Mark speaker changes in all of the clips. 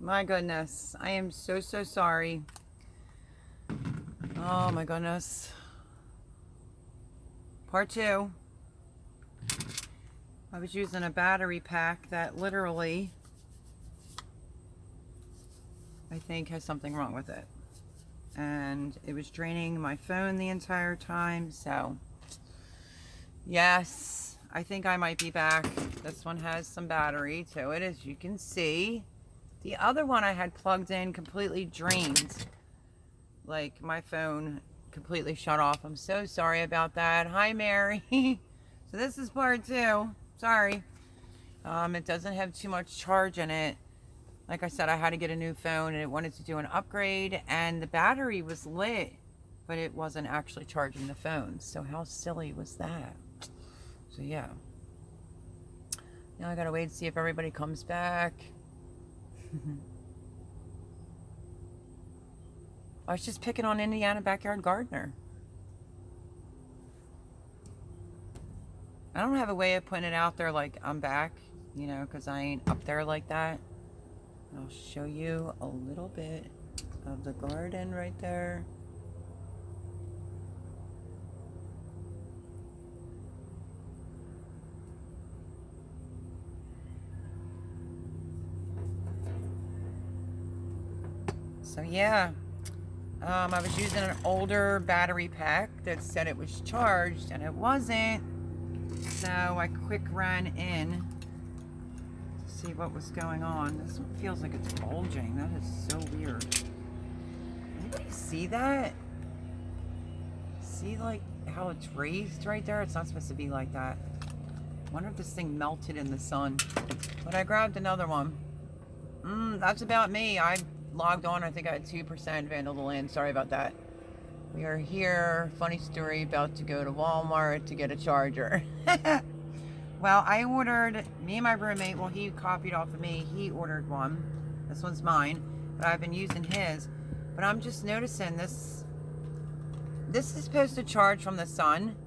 Speaker 1: My goodness. I am so, so sorry. Oh my goodness. Part two. I was using a battery pack that literally, I think, has something wrong with it. And it was draining my phone the entire time. So, yes, I think I might be back. This one has some battery to it, as you can see. The other one I had plugged in completely drained. Like, my phone completely shut off. I'm so sorry about that. Hi, Mary. So this is part two. Sorry. It doesn't have too much charge in it. Like I said, I had to get a new phone and it wanted to do an upgrade, and the battery was lit, but it wasn't actually charging the phone. So how silly was that? So yeah. Now I gotta wait to see if everybody comes back. I was just picking on Indiana Backyard Gardener. I don't have a way of putting it out there like I'm back, you know, because I ain't up there like that. I'll show you a little bit of the garden right there. So yeah, I was using an older battery pack that said it was charged and it wasn't. So I quick ran in to see what was going on. This one feels like it's bulging. That is so weird. Anybody see that? See like how it's raised right there? It's not supposed to be like that. I wonder if this thing melted in the sun. But I grabbed another one. That's about me. I logged on. I think I had 2% Vandal the Land. Sorry about that. We are here. Funny story, about to go to Walmart to get a charger. Well, I ordered, me and my roommate, well, he copied off of me. He ordered one. This one's mine, but I've been using his. But I'm just noticing this is supposed to charge from the sun,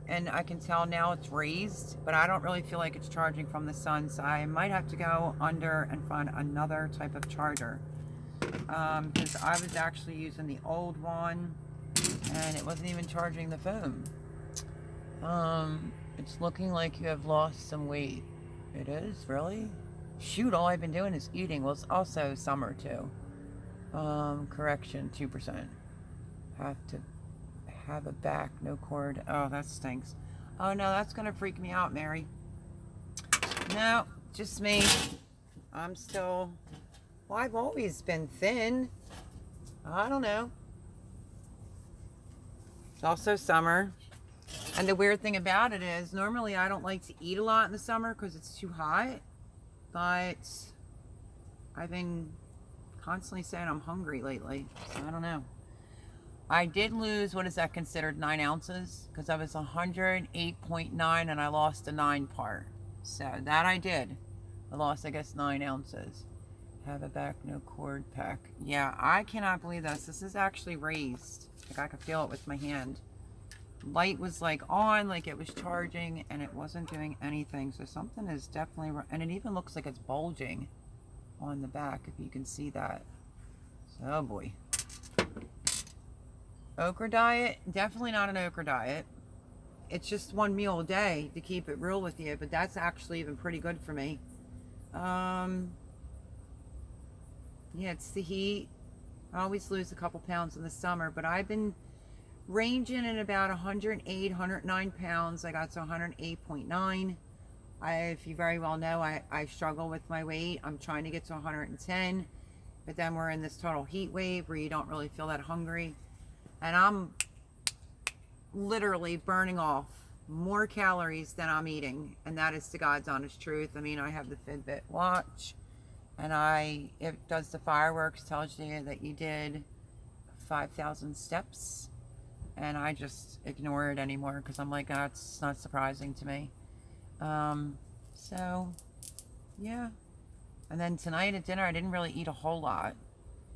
Speaker 1: and I can tell now it's raised, but I don't really feel like it's charging from the sun, so I might have to go under and find another type of charger. Because I was actually using the old one, and it wasn't even charging the phone. It's looking like you have lost some weight. It is? Really? Shoot, all I've been doing is eating. Well, it's also summer, too. Correction, 2%. Have to have a back, no cord. Oh, that stinks. Oh, no, that's going to freak me out, Mary. No, just me. I'm still... Well, I've always been thin. I don't know. It's also summer. And the weird thing about it is, normally I don't like to eat a lot in the summer because it's too hot. But I've been constantly saying I'm hungry lately. So I don't know. I did lose, what is that considered, 9 ounces? Because I was 108.9 and I lost a 9 part. So that I did. I lost, I guess, 9 ounces. Have a back, no cord pack. Yeah, I cannot believe this. This is actually raised. Like I could feel it with my hand. Light was like on, like it was charging, and it wasn't doing anything. So something is definitely wrong. And it even looks like it's bulging on the back, if you can see that. So, oh boy. Okra diet, definitely not an okra diet. It's just one meal a day, to keep it real with you, but that's actually even pretty good for me. Yeah, it's the heat. I always lose a couple pounds in the summer, but I've been ranging at about 108, 109 pounds. I got to 108.9. If you very well know, I struggle with my weight. I'm trying to get to 110, but then we're in this total heat wave where you don't really feel that hungry. And I'm literally burning off more calories than I'm eating. And that is the God's honest truth. I mean, I have the Fitbit watch, and it does the fireworks, tells you that you did 5,000 steps. And I just ignore it anymore because I'm like, that's not surprising to me. So, yeah. And then tonight at dinner, I didn't really eat a whole lot.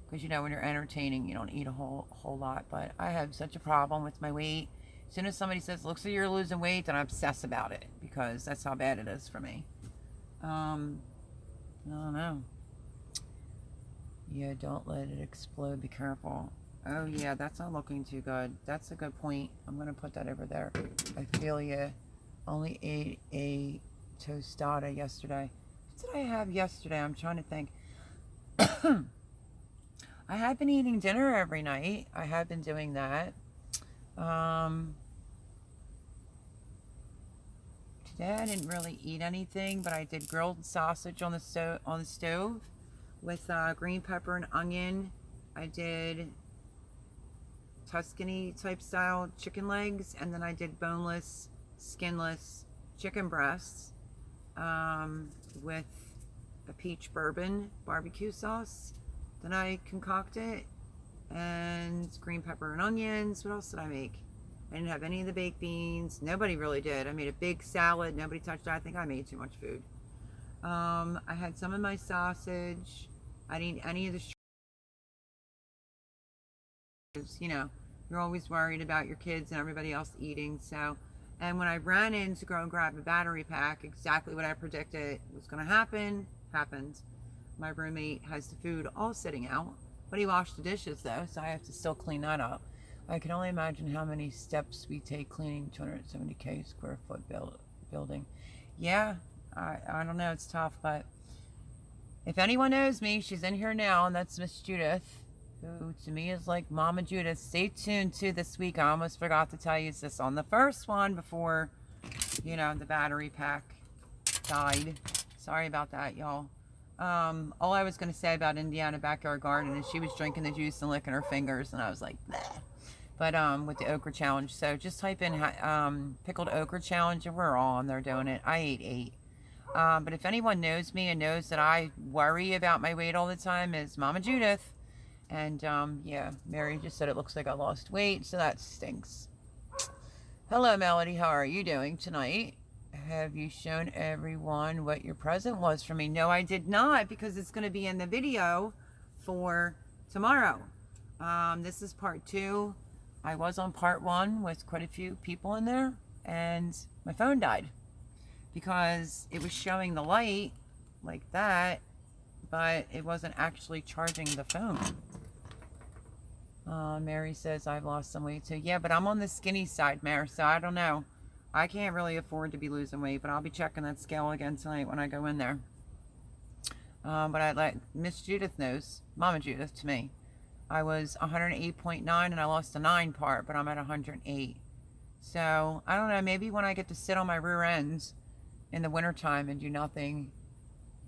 Speaker 1: Because, you know, when you're entertaining, you don't eat a whole lot. But I have such a problem with my weight. As soon as somebody says, looks like you're losing weight, then I obsess about it. Because that's how bad it is for me. I don't know. Yeah, don't let it explode. Be careful. Oh, yeah, that's not looking too good. That's a good point. I'm going to put that over there. I feel you. Only ate a tostada yesterday. What did I have yesterday? I'm trying to think. I had been eating dinner every night. I had been doing that. Today I didn't really eat anything, but I did grilled sausage on the stove with green pepper and onion. I did Tuscany type style chicken legs, and then I did boneless, skinless chicken breasts with a peach bourbon barbecue sauce. Then I concocted and green pepper and onions. What else did I make? I didn't have any of the baked beans. Nobody really did. I made a big salad. Nobody touched that. I think I made too much food. I had some of my sausage. I didn't eat any of the you know, you're always worried about your kids and everybody else eating. So, and when I ran in to go and grab a battery pack, exactly what I predicted was going to happen, happened. My roommate has the food all sitting out, but he washed the dishes though, so I have to still clean that up. I can only imagine how many steps we take cleaning 270k square foot building. Yeah, I don't know, it's tough, but if anyone knows me, she's in here now, and that's Miss Judith, who to me is like Mama Judith. Stay tuned to this week. I almost forgot to tell you this on the first one before, you know, the battery pack died. Sorry about that, y'all. All I was going to say about Indiana Backyard Garden is she was drinking the juice and licking her fingers, and I was like, bleh. But with the okra challenge, so just type in pickled okra challenge, and we're all on there doing it. I ate 8. But if anyone knows me and knows that I worry about my weight all the time, is Mama Judith. And yeah, Mary just said it looks like I lost weight, so that stinks. Hello, Melody. How are you doing tonight? Have you shown everyone what your present was for me? No, I did not, because it's going to be in the video for tomorrow. This is part 2. I was on part 1 with quite a few people in there, and my phone died because it was showing the light like that, but it wasn't actually charging the phone. Mary says I've lost some weight too. Yeah, but I'm on the skinny side, Mary, so I don't know. I can't really afford to be losing weight, but I'll be checking that scale again tonight when I go in there. But I let Miss Judith knows, Mama Judith to me. I was 108.9 and I lost a 9 part, but I'm at 108. So, I don't know, maybe when I get to sit on my rear ends in the wintertime and do nothing,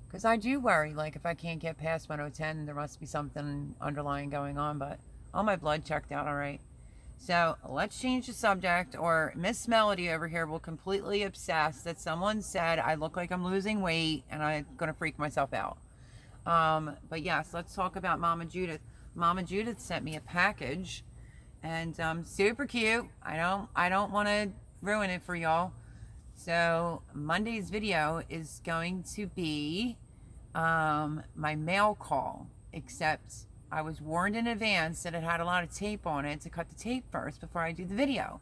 Speaker 1: because I do worry, like if I can't get past 110, there must be something underlying going on, but all my blood checked out all right. So let's change the subject, or Miss Melody over here will completely obsess that someone said I look like I'm losing weight, and I'm going to freak myself out. But yes, let's talk about Mama Judith. Mama Judith sent me a package, and super cute. I don't want to ruin it for y'all. So Monday's video is going to be my mail call, except I was warned in advance that it had a lot of tape on it to cut the tape first before I do the video.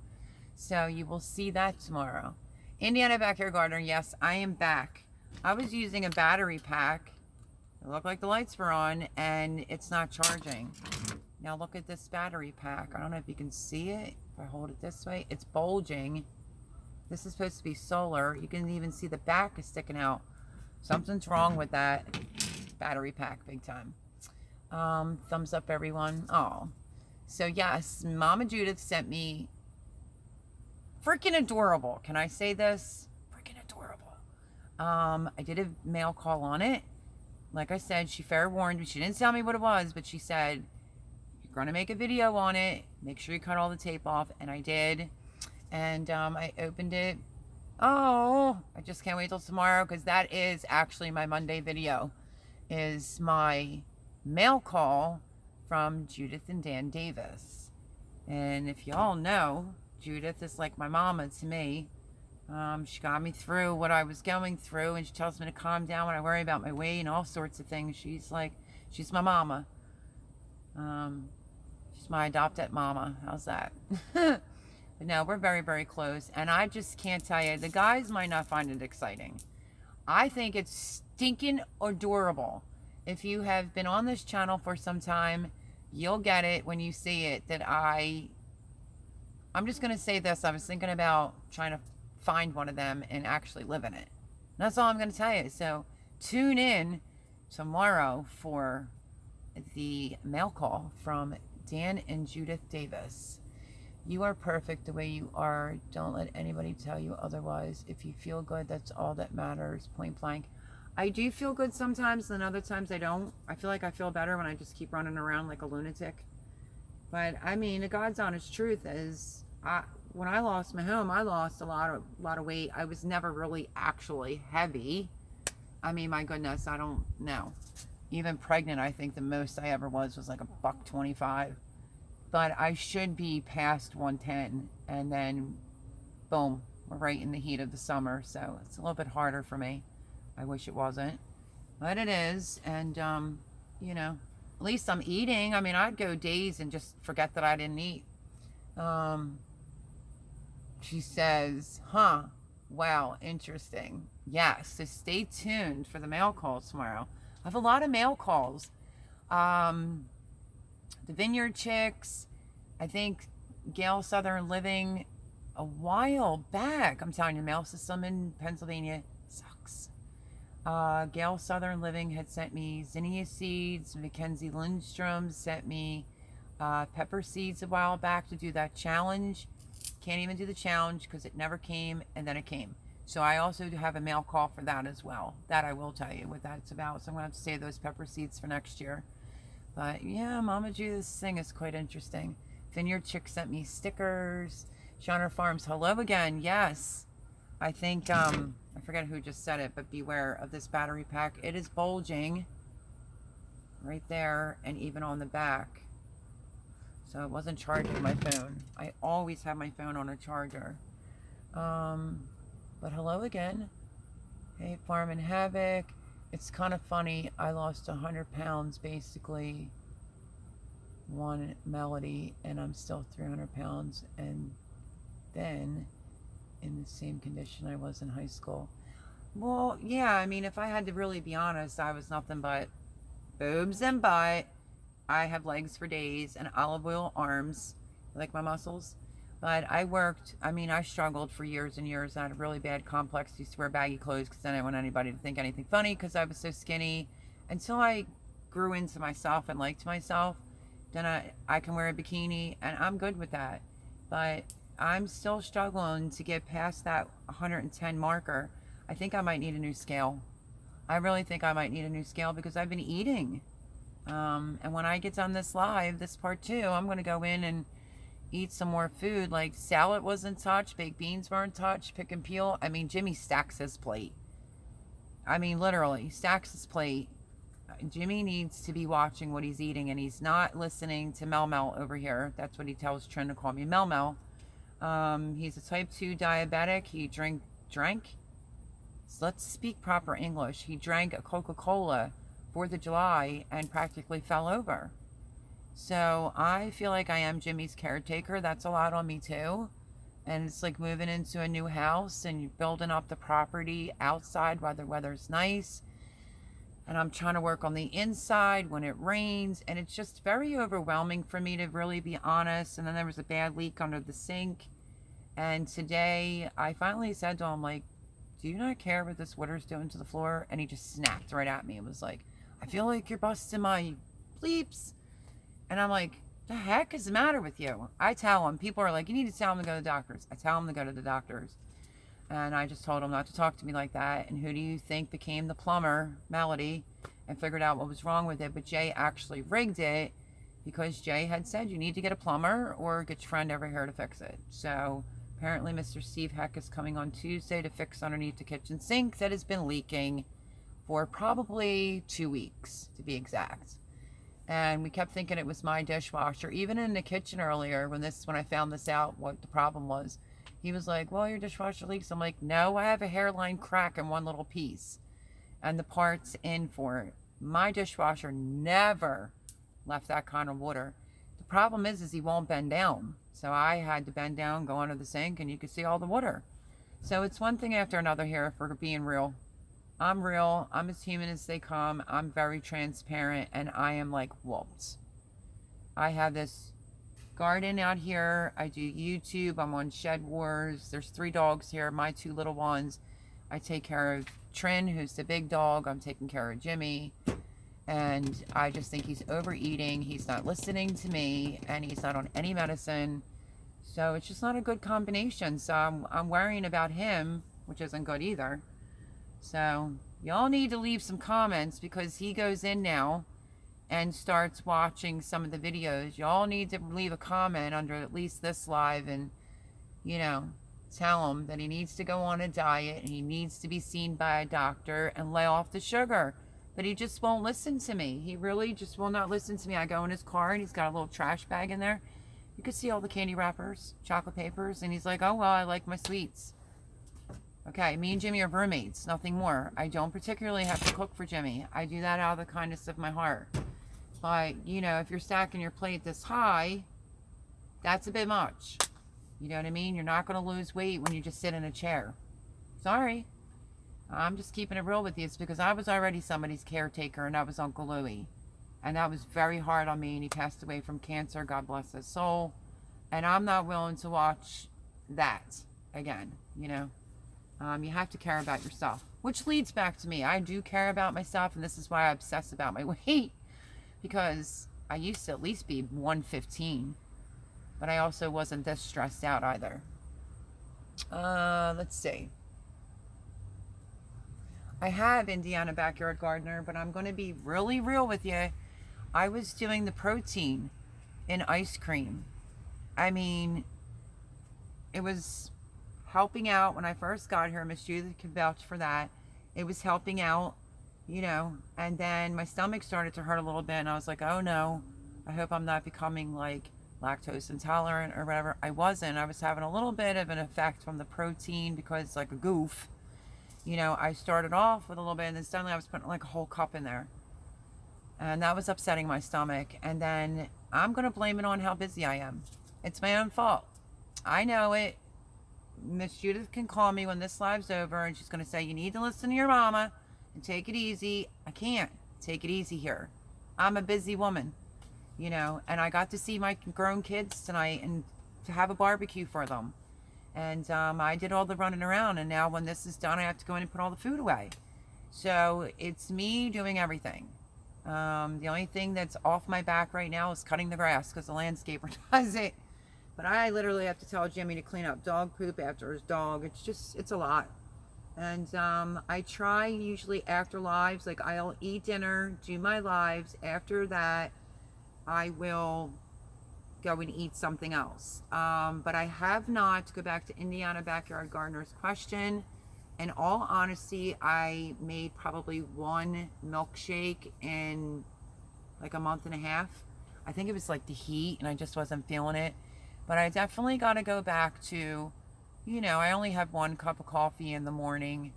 Speaker 1: So you will see that tomorrow. Indiana Backyard Gardener, yes, I am back. I was using a battery pack. It looked like the lights were on, and it's not charging. Now look at this battery pack. I don't know if you can see it. If I hold it this way, it's bulging. This is supposed to be solar. You can even see the back is sticking out. Something's wrong with that battery pack big time. Thumbs up, everyone. Oh, so yes, Mama Judith sent me freaking adorable. Can I say this? Freaking adorable. I did a mail call on it. Like I said, she fair warned me. She didn't tell me what it was, but she said, you're going to make a video on it. Make sure you cut all the tape off. And I did. And I opened it. Oh, I just can't wait till tomorrow, because that is actually my Monday video. Is my mail call from Judith and Dan Davis. And if y'all know, Judith is like my mama to me. She got me through what I was going through, and she tells me to calm down when I worry about my weight and all sorts of things. She's like, she's my mama. She's my adopted mama. How's that? But no, we're very, very close. And I just can't tell you, the guys might not find it exciting. I think it's stinking adorable If you have been on this channel for some time, you'll get it when you see it that I'm just going to say this. I was thinking about trying to find one of them and actually live in it. And that's all I'm going to tell you. So tune in tomorrow for the mail call from Dan and Judith Davis. You are perfect the way you are. Don't let anybody tell you otherwise. If you feel good, that's all that matters. Point blank. I do feel good sometimes, and other times I don't. I feel like I feel better when I just keep running around like a lunatic. But I mean, the God's honest truth is, when I lost my home, I lost a lot of weight. I was never really actually heavy. I mean, my goodness, I don't know. Even pregnant, I think the most I ever was like $125. But I should be past 110, and then boom, we're right in the heat of the summer, so it's a little bit harder for me. I wish it wasn't, but it is. And you know, at least I'm eating. I mean, I'd go days and just forget that I didn't eat. She says, huh, wow, interesting. Yes, so stay tuned for the mail calls tomorrow. I have a lot of mail calls. The Vineyard Chicks, I think Gail Southern Living, a while back. I'm telling you, the mail system in Pennsylvania sucks. Gail Southern Living had sent me zinnia seeds. Mackenzie Lindstrom sent me pepper seeds a while back to do that challenge. Can't even do the challenge because it never came, and then it came. So I also do have a mail call for that as well. That I will tell you what that's about. So I'm going to have to save those pepper seeds for next year. But yeah, Mama Judith's thing is quite interesting. Vineyard Chick sent me stickers. Shawner Farms, hello again. Yes. I think, I forget who just said it, but beware of this battery pack. It is bulging right there and even on the back. So it wasn't charging my phone. I always have my phone on a charger. But hello again. Hey, Farm and Havoc. It's kind of funny. I lost 100 pounds basically one melody, and I'm still 300 pounds, and then in the same condition I was in high school. Well, yeah, I mean, if I had to really be honest, I was nothing but boobs and butt. I have legs for days and olive oil arms, like my muscles. But I worked, I mean, I struggled for years and years. I had a really bad complex. Used to wear baggy clothes because I didn't want anybody to think anything funny because I was so skinny. Until I grew into myself and liked myself, then I can wear a bikini, and I'm good with that. But I'm still struggling to get past that 110 marker. I think I might need a new scale. I really think I might need a new scale because I've been eating. And when I get done this live, this part 2, I'm going to go in and eat some more food. Like salad wasn't touched, baked beans weren't touched, pick and peel. I mean, Jimmy stacks his plate. I mean, literally stacks his plate. Jimmy needs to be watching what he's eating, and he's not listening to Mel Mel over here. That's what he tells Trin to call me, Mel Mel. He's a type 2 diabetic. He drank. So let's speak proper English. He drank a Coca-Cola 4th of July and practically fell over. So I feel like I am Jimmy's caretaker. That's a lot on me too. And it's like moving into a new house and building up the property outside while the weather's nice. And I'm trying to work on the inside when it rains. And it's just very overwhelming for me, to really be honest. And then there was a bad leak under the sink. And today I finally said to him, like, do you not care what this water's doing to the floor? And he just snapped right at me. It was like, I feel like you're busting my bleeps. And I'm like, the heck is the matter with you? I tell him, people are like, you need to tell him to go to the doctors. I tell him to go to the doctors. And I just told him not to talk to me like that. And who do you think became the plumber, Melody, and figured out what was wrong with it? But Jay actually rigged it because Jay had said you need to get a plumber or get your friend over here to fix it. So apparently Mr. Steve Heck is coming on Tuesday to fix underneath the kitchen sink that has been leaking for probably 2 weeks, to be exact. And we kept thinking it was my dishwasher. Even in the kitchen earlier, when I found this out, what the problem was, he was like, well, your dishwasher leaks. I'm like, no, I have a hairline crack in one little piece, and the part's in for it. My dishwasher never left that kind of water. The problem is he won't bend down. So I had to bend down, go under the sink, and you could see all the water. So it's one thing after another here, if we're being real. I'm real. I'm as human as they come. I'm very transparent, and I am like whooped. I have this garden out here. I do YouTube. I'm on Shed Wars. There's 3 dogs here. My 2 little ones. I take care of Trin, who's the big dog. I'm taking care of Jimmy. And I just think he's overeating. He's not listening to me, and he's not on any medicine. So it's just not a good combination. So I'm worrying about him, which isn't good either. So y'all need to leave some comments, because he goes in now and starts watching some of the videos. Y'all need to leave a comment under at least this live and, you know, tell him that he needs to go on a diet and he needs to be seen by a doctor and lay off the sugar. But he just won't listen to me. He really just will not listen to me. I go in his car and he's got a little trash bag in there. You can see all the candy wrappers, chocolate papers, and he's like, oh, well, I like my sweets. Okay, me and Jimmy are roommates, nothing more. I don't particularly have to cook for Jimmy. I do that out of the kindness of my heart. But, you know, if you're stacking your plate this high, that's a bit much. You know what I mean? You're not going to lose weight when you just sit in a chair. Sorry. I'm just keeping it real with you. It's because I was already somebody's caretaker, and that was Uncle Louie. And that was very hard on me, and he passed away from cancer. God bless his soul. And I'm not willing to watch that again, you know. You have to care about yourself, which leads back to me. I do care about myself, and this is why I obsess about my weight, because I used to at least be 115, but I also wasn't this stressed out either. Let's see. I have Indiana Backyard Gardener, but I'm going to be really real with you. I was doing the protein in ice cream. I mean, it was helping out when I first got here. Miss Judith can vouch for that. It was helping out, you know, and then my stomach started to hurt a little bit, and I was like, oh no, I hope I'm not becoming like lactose intolerant or whatever. I wasn't. I was having a little bit of an effect from the protein because, like a goof, you know, I started off with a little bit, and then suddenly I was putting like a whole cup in there, and that was upsetting my stomach. And then I'm going to blame it on how busy I am. It's my own fault. I know it. Miss Judith can call me when this live's over, and she's going to say, you need to listen to your mama and take it easy. I can't take it easy here. I'm a busy woman, you know, and I got to see my grown kids tonight and to have a barbecue for them. And I did all the running around, and now when this is done, I have to go in and put all the food away. So it's me doing everything. The only thing that's off my back right now is cutting the grass, because the landscaper does it. But I literally have to tell Jimmy to clean up dog poop after his dog. It's a lot. And I try usually after lives, like I'll eat dinner, do my lives. After that, I will go and eat something else. But I have not, to go back to Indiana Backyard Gardener's question, in all honesty, I made probably 1 milkshake in like a month and a half. I think it was like the heat, and I just wasn't feeling it. But I definitely got to go back to, you know, I only have 1 cup of coffee in the morning,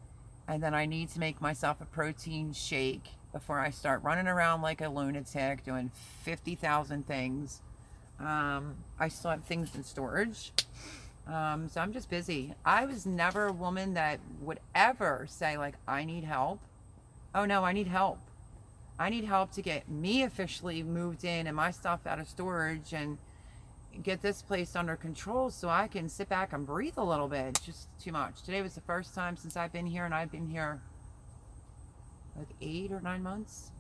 Speaker 1: and then I need to make myself a protein shake before I start running around like a lunatic doing 50,000 things. I still have things in storage. So I'm just busy. I was never a woman that would ever say, like, I need help. Oh no, I need help. I need help to get me officially moved in and my stuff out of storage and get this place under control so I can sit back and breathe a little bit. It's just too much. Today was the first time since I've been here, and I've been here like 8 or 9 months,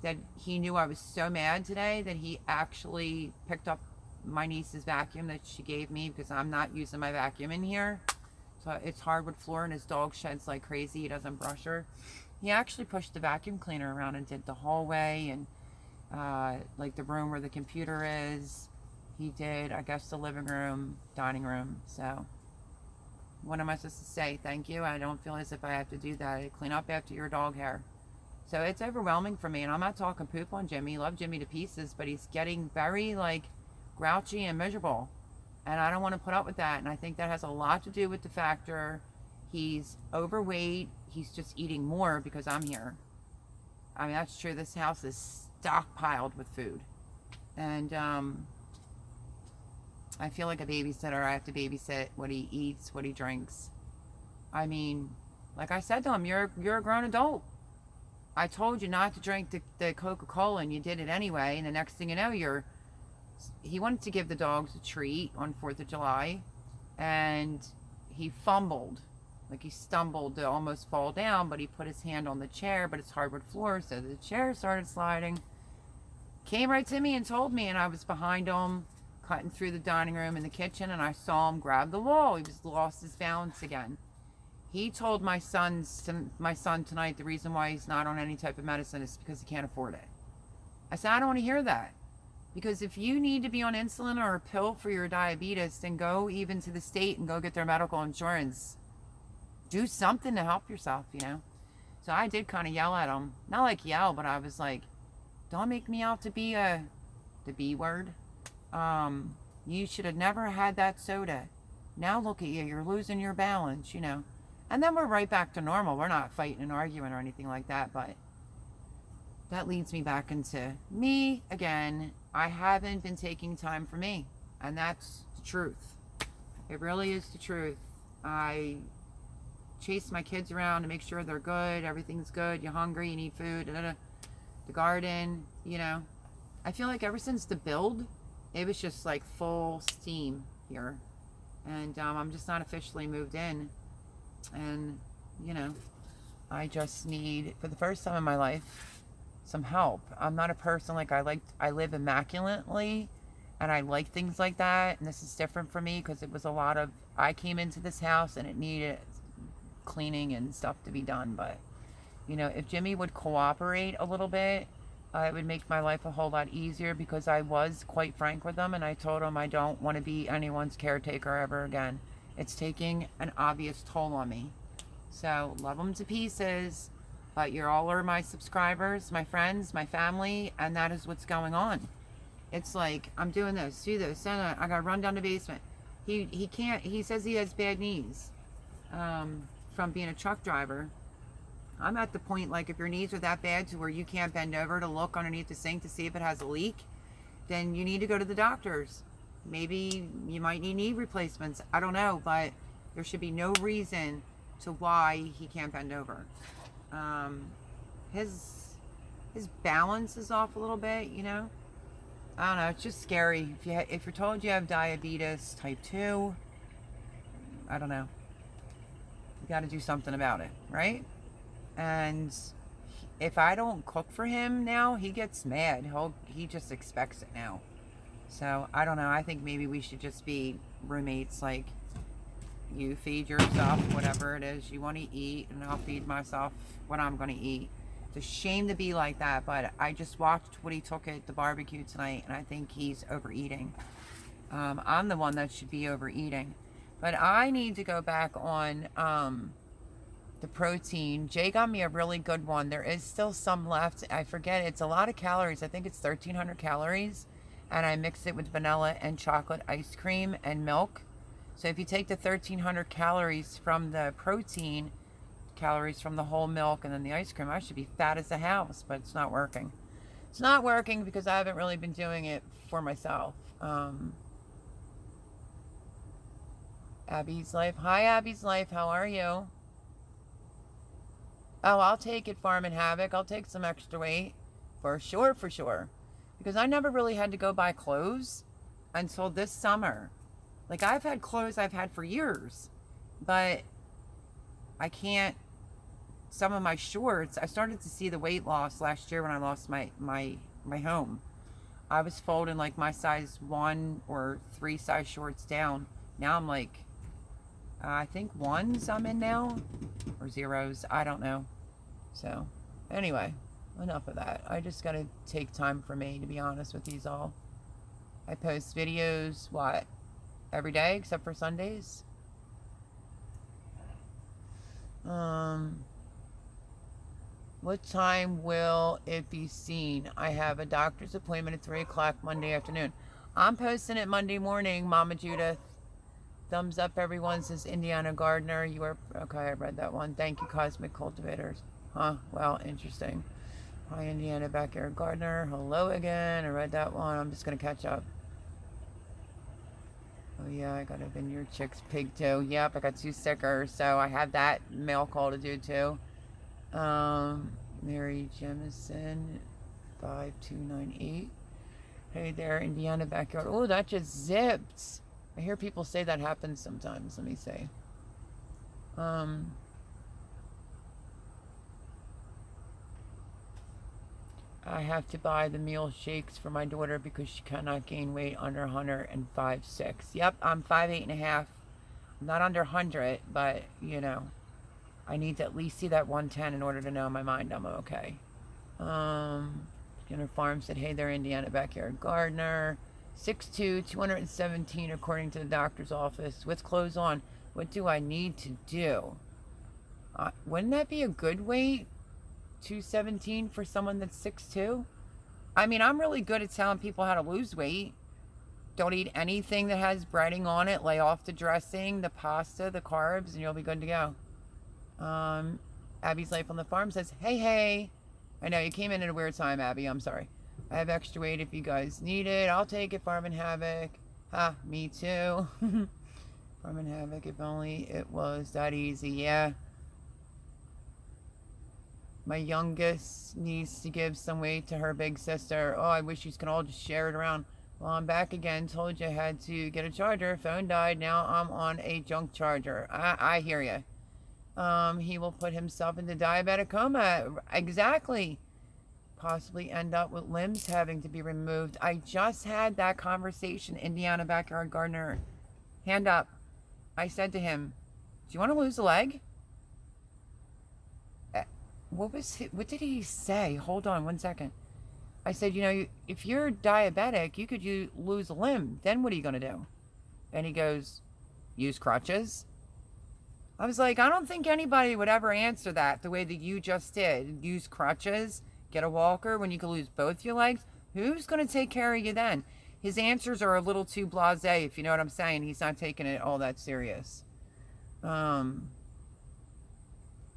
Speaker 1: that he knew I was so mad today that he actually picked up my niece's vacuum that she gave me, because I'm not using my vacuum in here. So it's hardwood floor, and his dog sheds like crazy. He doesn't brush her. He actually pushed the vacuum cleaner around and did the hallway and like the room where the computer is. He did, I guess, the living room, dining room. So what am I supposed to say? Thank you. I don't feel as if I have to do that. I clean up after your dog hair. So it's overwhelming for me. And I'm not talking poop on Jimmy. Love Jimmy to pieces, but he's getting very like grouchy and miserable. And I don't want to put up with that. And I think that has a lot to do with the factor he's overweight. He's just eating more because I'm here. I mean, that's true. This house is stockpiled with food. And I feel like a babysitter. I have to babysit what he eats, what he drinks. I mean, Like I said to him, you're a grown adult. I told you not to drink the Coca-Cola and you did it anyway. And the next thing you know, he wanted to give the dogs a treat on 4th of July. And he fumbled. Like he stumbled to almost fall down, but he put his hand on the chair, but it's hardwood floor, so the chair started sliding. Came right to me and told me, and I was behind him, cutting through the dining room and the kitchen, and I saw him grab the wall. He was lost his balance again. He told my son tonight the reason why he's not on any type of medicine is because he can't afford it. I said, I don't want to hear that. Because if you need to be on insulin or a pill for your diabetes, then go even to the state and go get their medical insurance. Do something to help yourself, you know. So I did kind of yell at him. Not like yell, but I was like, don't make me out to be the B word. You should have never had that soda. Now look at you, you're losing your balance, you know. And then we're right back to normal. We're not fighting and arguing or anything like that, but that leads me back into me again. I haven't been taking time for me, and that's the truth. It really is the truth. I chase my kids around to make sure they're good, everything's good, you're hungry, you need food, the garden, you know. I feel like ever since the build, it was just like full steam here. And I'm just not officially moved in. And, you know, I just need, for the first time in my life, some help. I'm not a person like I live immaculately, and I like things like that. And this is different for me because it was a lot of, I came into this house and it needed cleaning and stuff to be done. But, you know, if Jimmy would cooperate a little bit, it would make my life a whole lot easier, because I was quite frank with him and I told him I don't want to be anyone's caretaker ever again. It's taking an obvious toll on me. So love them to pieces, but you're all are my subscribers, my friends, my family, and that is what's going on. It's like, I'm doing this, do this, I gotta run down the basement. He can't, he says he has bad knees from being a truck driver. I'm at the point, like, if your knees are that bad to where you can't bend over to look underneath the sink to see if it has a leak, then you need to go to the doctors. Maybe you might need knee replacements. I don't know, but there should be no reason to why he can't bend over. His balance is off a little bit, you know. I don't know. It's just scary. If you're told you have diabetes type 2, I don't know. You got to do something about it, right? And if I don't cook for him now, he gets mad. He just expects it now. So I don't know. I think maybe we should just be roommates. Like, you feed yourself whatever it is you want to eat, and I'll feed myself what I'm going to eat. It's a shame to be like that, but I just watched what he took at the barbecue tonight, and I think he's overeating. I'm the one that should be overeating. But I need to go back on the protein. Jay got me a really good one. There is still some left. I forget. It's a lot of calories. I think it's 1,300 calories. And I mix it with vanilla and chocolate ice cream and milk. So if you take the 1,300 calories from the protein, calories from the whole milk, and then the ice cream, I should be fat as a house, but it's not working. It's not working because I haven't really been doing it for myself. Abby's Life. Hi, Abby's Life. How are you? Oh, I'll take it, Farm and Havoc. I'll take some extra weight. For sure, for sure. Because I never really had to go buy clothes until this summer. Like, I've had clothes I've had for years. But I can't... Some of my shorts, I started to see the weight loss last year when I lost my home. I was folding like my size 1 or 3 size shorts down. Now I'm like... I think 1s I'm in now, or 0s, I don't know. So, anyway, enough of that. I just gotta take time for me, to be honest with these all. I post videos, what, every day except for Sundays? What time will it be seen? I have a doctor's appointment at 3 o'clock Monday afternoon. I'm posting it Monday morning, Mama Judith. Thumbs up, everyone, says Indiana Gardner. You are... Okay, I read that one. Thank you, Cosmic Cultivators. Huh, well, interesting. Hi, Indiana Backyard Gardner. Hello again. I read that one. I'm just going to catch up. Oh yeah, I got a Vineyard Chicks pig too. Yep, I got 2 stickers, so I have that mail call to do too. Mary Jemison, 5298. Hey there, Indiana backyard. Oh, that just zipped. I hear people say that happens sometimes. Let me see. I have to buy the meal shakes for my daughter because she cannot gain weight under 105.6. Yep, I'm 5'8.5". I'm not under 100, but, you know, I need to at least see that 110 in order to know in my mind I'm okay. Skinner Farm said, hey there, Indiana backyard gardener. 6'2", 217 according to the doctor's office, with clothes on. What do I need to do? Wouldn't that be a good weight? 217 for someone that's 6'2"? I mean, I'm really good at telling people how to lose weight. Don't eat anything that has breading on it. Lay off the dressing, the pasta, the carbs, and you'll be good to go. Abby's Life on the Farm says, hey. I know you came in at a weird time, Abby. I'm sorry. I have extra weight if you guys need it. I'll take it, Farm and Havoc. Me too. Farm and Havoc, if only it was that easy. Yeah. My youngest needs to give some weight to her big sister. Oh, I wish you can all just share it around. Well, I'm back again. Told you I had to get a charger. Phone died. Now I'm on a junk charger. I hear you. He will put himself into diabetic coma. Exactly. Possibly end up with limbs having to be removed. I just had that conversation, Indiana backyard gardener. Hand up. I said to him, do you want to lose a leg? What did he say? Hold on 1 second. I said, you know, if you're diabetic, you could lose a limb. Then what are you going to do? And he goes, use crutches. I was like, I don't think anybody would ever answer that the way that you just did. Use crutches, get a walker when you can lose both your legs. Who's going to take care of you then? His answers are a little too blasé, if you know what I'm saying. He's not taking it all that serious.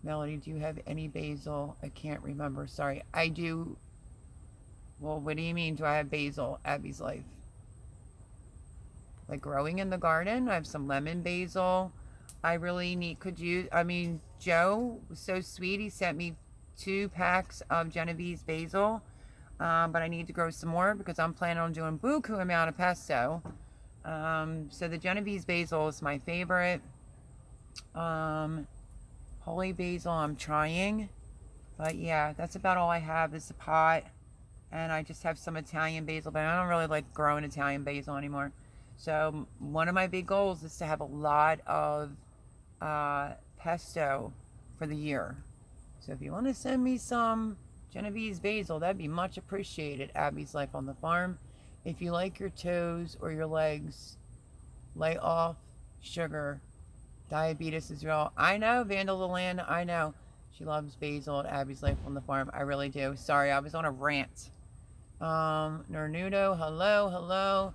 Speaker 1: Melody, do you have any basil? I can't remember. Sorry. I do. Well, what do you mean? Do I have basil? Abby's Life. Like growing in the garden? I have some lemon basil. I really need, Joe was so sweet. He sent me 2 packs of Genovese basil. But I need to grow some more because I'm planning on doing buku amount of pesto. So the Genovese basil is my favorite. Holy basil, I'm trying. But yeah, that's about all I have is a pot. And I just have some Italian basil, but I don't really like growing Italian basil anymore. So one of my big goals is to have a lot of pesto for the year. So if you want to send me some Genovese basil, that'd be much appreciated. Abby's Life on the Farm. If you like your toes or your legs, lay off sugar. Diabetes is real. I know, Vandal the Land, I know. She loves basil at Abby's Life on the Farm. I really do. Sorry, I was on a rant. Nernudo, hello.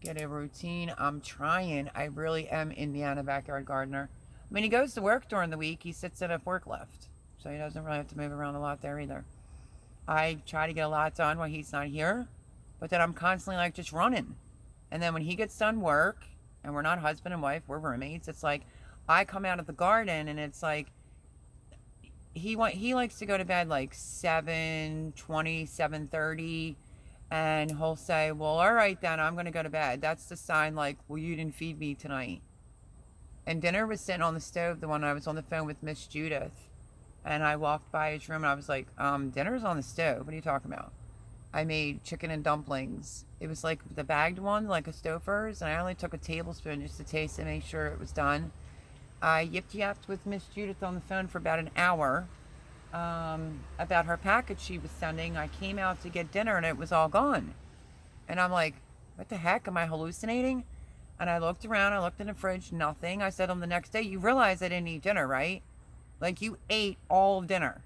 Speaker 1: Get a routine. I'm trying. I really am Indiana backyard gardener. I mean, he goes to work during the week. He sits at a forklift. So he doesn't really have to move around a lot there either. I try to get a lot done when he's not here. But then I'm constantly like just running. And then when he gets done work, and we're not husband and wife, we're roommates, it's like I come out of the garden and it's like he likes to go to bed like 7:20, 7:30, and he'll say, well, all right then, I'm gonna go to bed. That's the sign like, well, you didn't feed me tonight. And dinner was sitting on the stove the one I was on the phone with Miss Judith, and I walked by his room and I was like, dinner's on the stove. What are you talking about? I made chicken and dumplings. It was like the bagged one, like a Stouffer's, and I only took a tablespoon just to taste and make sure it was done. I yipped with Miss Judith on the phone for about an hour about her package she was sending. I came out to get dinner and it was all gone. And I'm like, what the heck? Am I hallucinating? And I looked around, I looked in the fridge, nothing. I said on the next day, you realize I didn't eat dinner, right? Like, you ate all of dinner.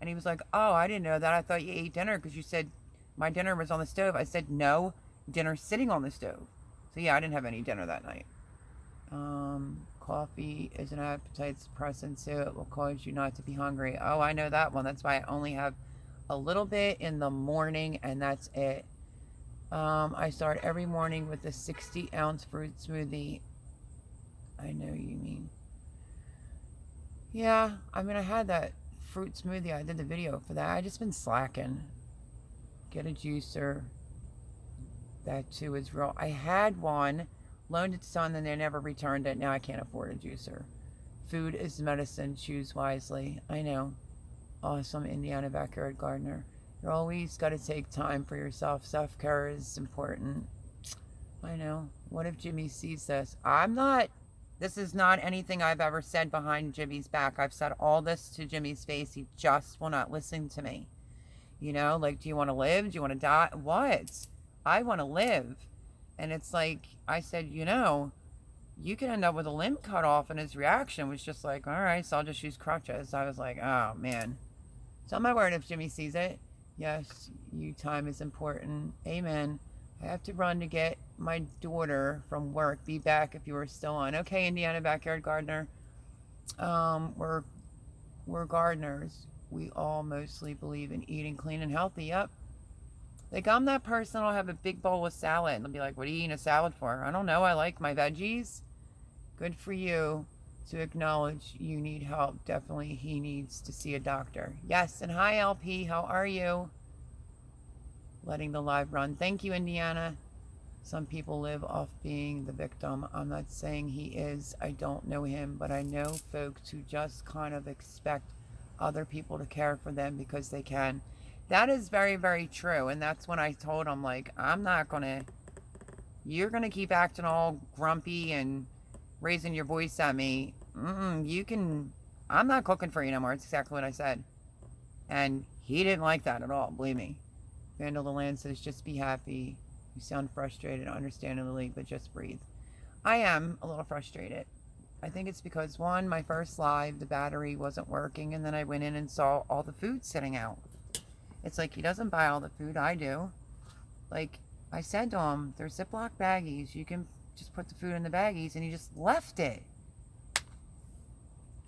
Speaker 1: And he was like, oh, I didn't know that. I thought you ate dinner because you said my dinner was on the stove. I said, no, dinner's sitting on the stove. So yeah, I didn't have any dinner that night. Coffee is an appetite suppressant, so it will cause you not to be hungry. Oh, I know that one. That's why I only have a little bit in the morning, and that's it. I start every morning with a 60-ounce fruit smoothie. I know you mean. Yeah, I mean, I had that fruit smoothie. I did the video for that. I just been slacking. Get a juicer. That too is real. I had one, loaned it to someone, and they never returned it. Now I can't afford a juicer. Food is medicine. Choose wisely. I know. Awesome, Indiana Backyard Gardener. You always got to take time for yourself. Self-care is important. I know. What if Jimmy sees this? This is not anything I've ever said behind Jimmy's back. I've said all this to Jimmy's face. He just will not listen to me. You know, like, do you want to live? Do you want to die? What? I want to live. And it's like, I said, you know, you can end up with a limb cut off. And his reaction was just like, all right, so I'll just use crutches. I was like, oh, man. So am I worried if Jimmy sees it? Yes, time is important. Amen. I have to run to get my daughter from work. Be back if you are still on. Okay, Indiana Backyard Gardener. We're gardeners. We all mostly believe in eating clean and healthy. Yep. Like, I'm that person that'll have a big bowl of salad and they'll be like, what are you eating a salad for? I don't know. I like my veggies. Good for you to acknowledge you need help. Definitely he needs to see a doctor. Yes, and hi LP, how are you? Letting the live run. Thank you, Indiana. Some people live off being the victim. I'm not saying he is. I don't know him, but I know folks who just kind of expect other people to care for them because they can. That is very, very true. And that's when I told him, like, you're going to keep acting all grumpy and raising your voice at me. I'm not cooking for you no more. It's exactly what I said. And he didn't like that at all, believe me. Vandal the Land says, just be happy. You sound frustrated, understandably, but just breathe. I am a little frustrated. I think it's because, one, my first live, the battery wasn't working, and then I went in and saw all the food sitting out. It's like, he doesn't buy all the food, I do. Like, I said to him, there's Ziploc baggies. You can just put the food in the baggies, and he just left it.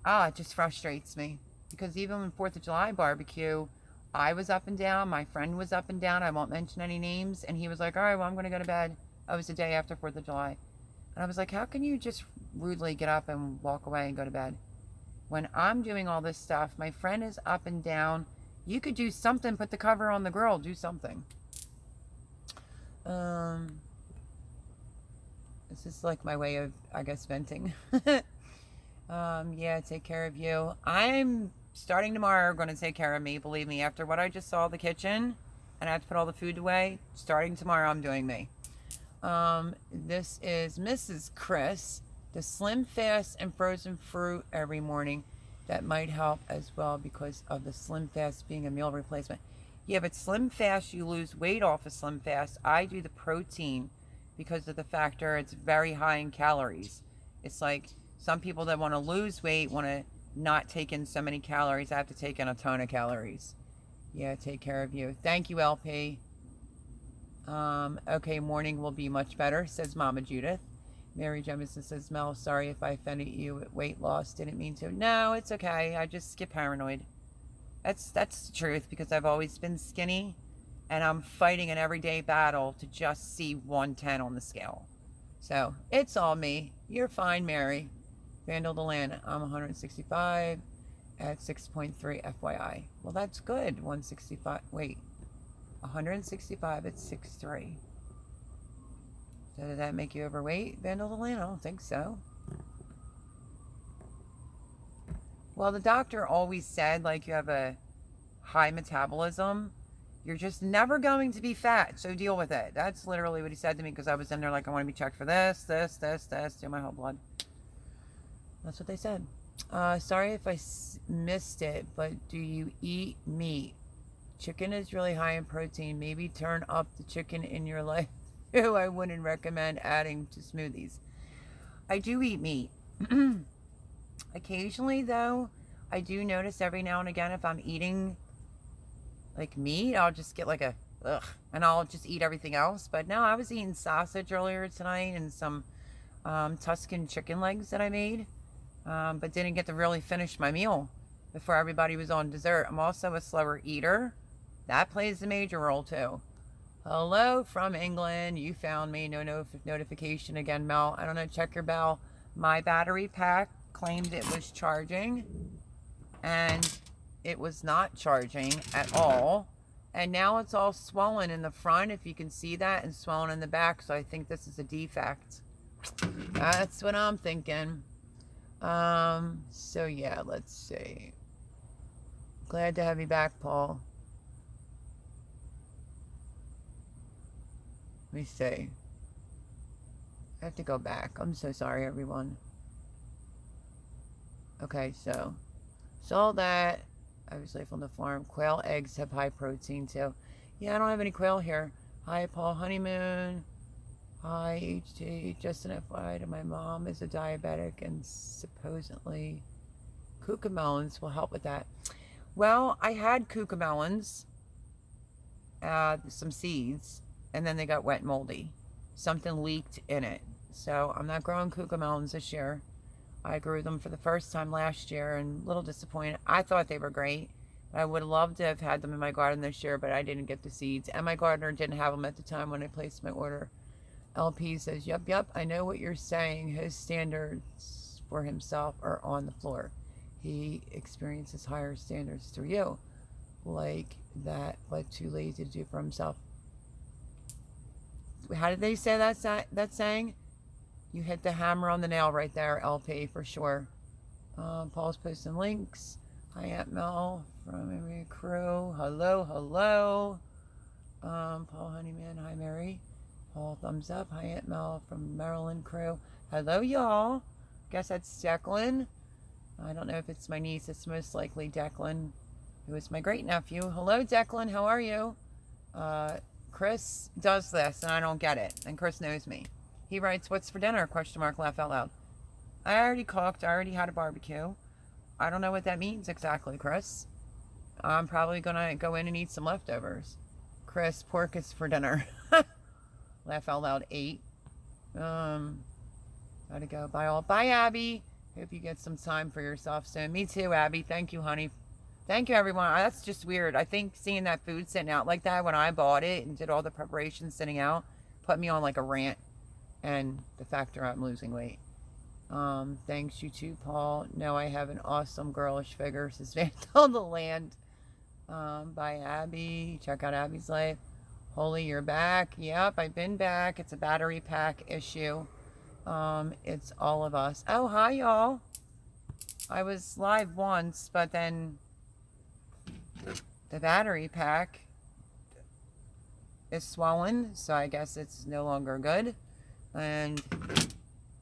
Speaker 1: It just frustrates me. Because even when 4th of July barbecue, I was up and down. My friend was up and down. I won't mention any names. And he was like, all right, well, I'm going to go to bed. It was the day after 4th of July. And I was like, how can you just rudely get up and walk away and go to bed? When I'm doing all this stuff, my friend is up and down. You could do something. Put the cover on the grill. Do something. This is like my way of, I guess, venting. Yeah, take care of you. I'm starting tomorrow, going to take care of me. Believe me, after what I just saw the kitchen, and I have to put all the food away, starting tomorrow, I'm doing me. This is Mrs. Chris. The Slim Fast and frozen fruit every morning. That might help as well because of the Slim Fast being a meal replacement. Yeah, but Slim Fast, you lose weight off of Slim Fast. I do the protein because of the factor it's very high in calories. It's like some people that want to lose weight want to not take in so many calories. I have to take in a ton of calories. Yeah, take care of you. Thank you, LP. Okay, morning will be much better, says Mama Judith. Mary Jemison says, Mel, sorry if I offended you with weight loss. Didn't mean to. No, it's okay. I just get paranoid. That's the truth because I've always been skinny and I'm fighting an everyday battle to just see 110 on the scale. So it's all me. You're fine, Mary. Vandal the Land, I'm 165 at 6.3 FYI. Well, that's good. 165. Wait. 165 at 6.3. So did that make you overweight, Vandal the Land? I don't think so. Well, the doctor always said, like, you have a high metabolism. You're just never going to be fat, so deal with it. That's literally what he said to me because I was in there like, I want to be checked for this, do my whole blood. That's what they said. Sorry if I missed it, but do you eat meat? Chicken is really high in protein. Maybe turn up the chicken in your life. I wouldn't recommend adding to smoothies. I do eat meat. Occasionally, though, I do notice every now and again if I'm eating like meat, I'll just get like a and I'll just eat everything else. But no, I was eating sausage earlier tonight and some Tuscan chicken legs that I made, but didn't get to really finish my meal before everybody was on dessert. I'm also a slower eater. That plays a major role too. Hello from England. You found me. No notification again, Mel. I don't know. Check your bell. My battery pack claimed it was charging, and it was not charging at all. And now it's all swollen in the front, if you can see that, and swollen in the back. So I think this is a defect. That's what I'm thinking. So yeah, let's see. Glad to have you back, Paul. Let me see. I have to go back. I'm so sorry, everyone. Okay, so saw that. I was live on the farm. Quail eggs have high protein too. Yeah, I don't have any quail here. Hi, Paul Honeymoon. Hi, HT. Just an FYI, my mom is a diabetic, and supposedly cucamelons will help with that. Well, I had cucamelons, some seeds, and then they got wet and moldy. Something leaked in it. So I'm not growing cucamelons this year. I grew them for the first time last year and a little disappointed. I thought they were great. I would have loved to have had them in my garden this year, but I didn't get the seeds. And my gardener didn't have them at the time when I placed my order. LP says, yep, I know what you're saying. His standards for himself are on the floor. He experiences higher standards through you. Like that, but too lazy to do for himself. How did they say that saying? You hit the hammer on the nail right there, LP, for sure. Paul's posting links. Hi, Aunt Mel from Mary Crew. Hello. Paul Honeyman. Hi, Mary. Paul, thumbs up. Hi, Aunt Mel from Maryland Crew. Hello, y'all. Guess that's Declan. I don't know if it's my niece. It's most likely Declan, who is my great-nephew. Hello, Declan. How are you? Chris does this, and I don't get it. And Chris knows me. He writes, what's for dinner? Question mark, laugh out loud. I already cooked. I already had a barbecue. I don't know what that means exactly, Chris. I'm probably going to go in and eat some leftovers. Chris, pork is for dinner. Laugh out loud, 8. Gotta go. Bye all. Bye, Abby. Hope you get some time for yourself soon. Me too, Abby. Thank you, honey. Thank you, everyone. That's just weird. I think seeing that food sitting out like that when I bought it and did all the preparations sitting out put me on like a rant. And the factor I'm losing weight. Thanks, you too, Paul. No, I have an awesome girlish figure, says Vandal the Land. By Abby. Check out Abby's life. Holy, you're back. Yep, I've been back. It's a battery pack issue. It's all of us. Oh, hi, y'all. I was live once, but then the battery pack is swollen, so I guess it's no longer good. And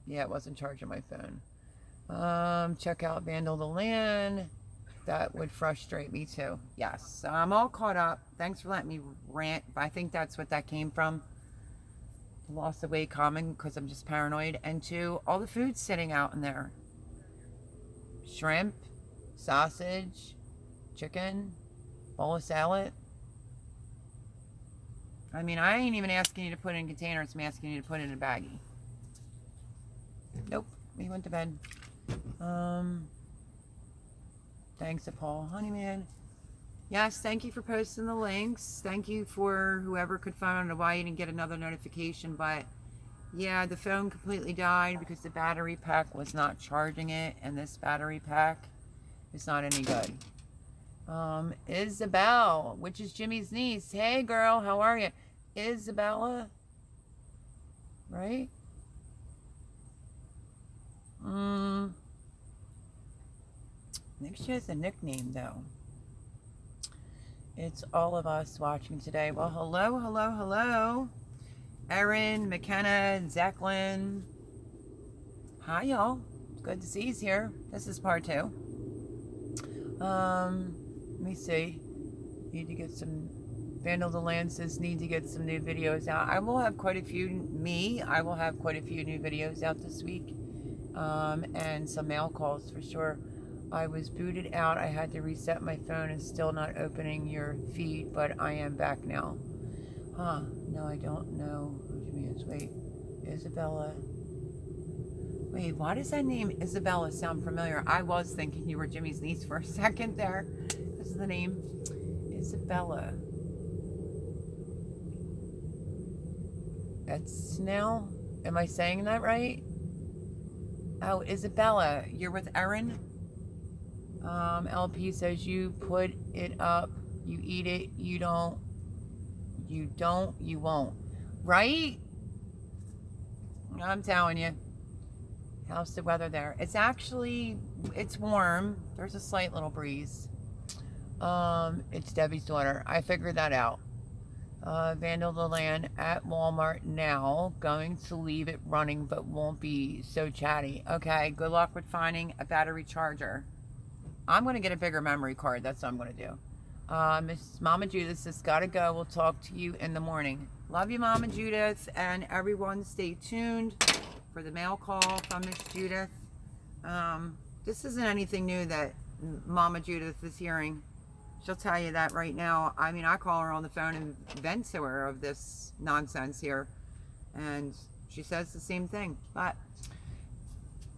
Speaker 1: yeah, it wasn't charging my phone. Check out Vandal the Land. That would frustrate me too. Yes, so I'm all caught up. Thanks for letting me rant. But I think that's what that came from. The loss of weight common because I'm just paranoid. And 2, all the food's sitting out in there. Shrimp, sausage, chicken, bowl of salad. I mean, I ain't even asking you to put it in containers. I'm asking you to put it in a baggie. Nope. We went to bed. Thanks to Paul Honeyman. Yes, thank you for posting the links. Thank you for whoever could find. I don't know why you didn't get another notification, but yeah, the phone completely died because the battery pack was not charging it, and this battery pack is not any good. Isabel, which is Jimmy's niece. Hey, girl, how are you? Isabella, right? I think she has a nickname, though. It's all of us watching today. Well, hello. Erin, McKenna, Zachlin. Hi, y'all. Good to see you here. This is part 2. Let me see. Need to get some... Vandal the Land says need to get some new videos out. I will have quite a few new videos out this week. And some mail calls for sure. I was booted out. I had to reset my phone and still not opening your feed, but I am back now. No, I don't know who Jimmy is. Wait, Isabella. Wait, why does that name Isabella sound familiar? I was thinking you were Jimmy's niece for a second there. This is the name Isabella. That's Snell. Am I saying that right? Oh, Isabella, you're with Erin. LP says you put it up, you eat it, you don't, you won't. Right? I'm telling you. How's the weather there? It's actually, it's warm. There's a slight little breeze. It's Debbie's daughter. I figured that out. Vandal the land at Walmart now. Going to leave it running, but won't be so chatty. Okay, good luck with finding a battery charger. I'm going to get a bigger memory card. That's what I'm going to do. Miss Mama Judith says, gotta go. We'll talk to you in the morning. Love you, Mama Judith. And everyone stay tuned for the mail call from Miss Judith. This isn't anything new that Mama Judith is hearing. She'll tell you that right now. I mean, I call her on the phone and vent to her of this nonsense here. And she says the same thing. But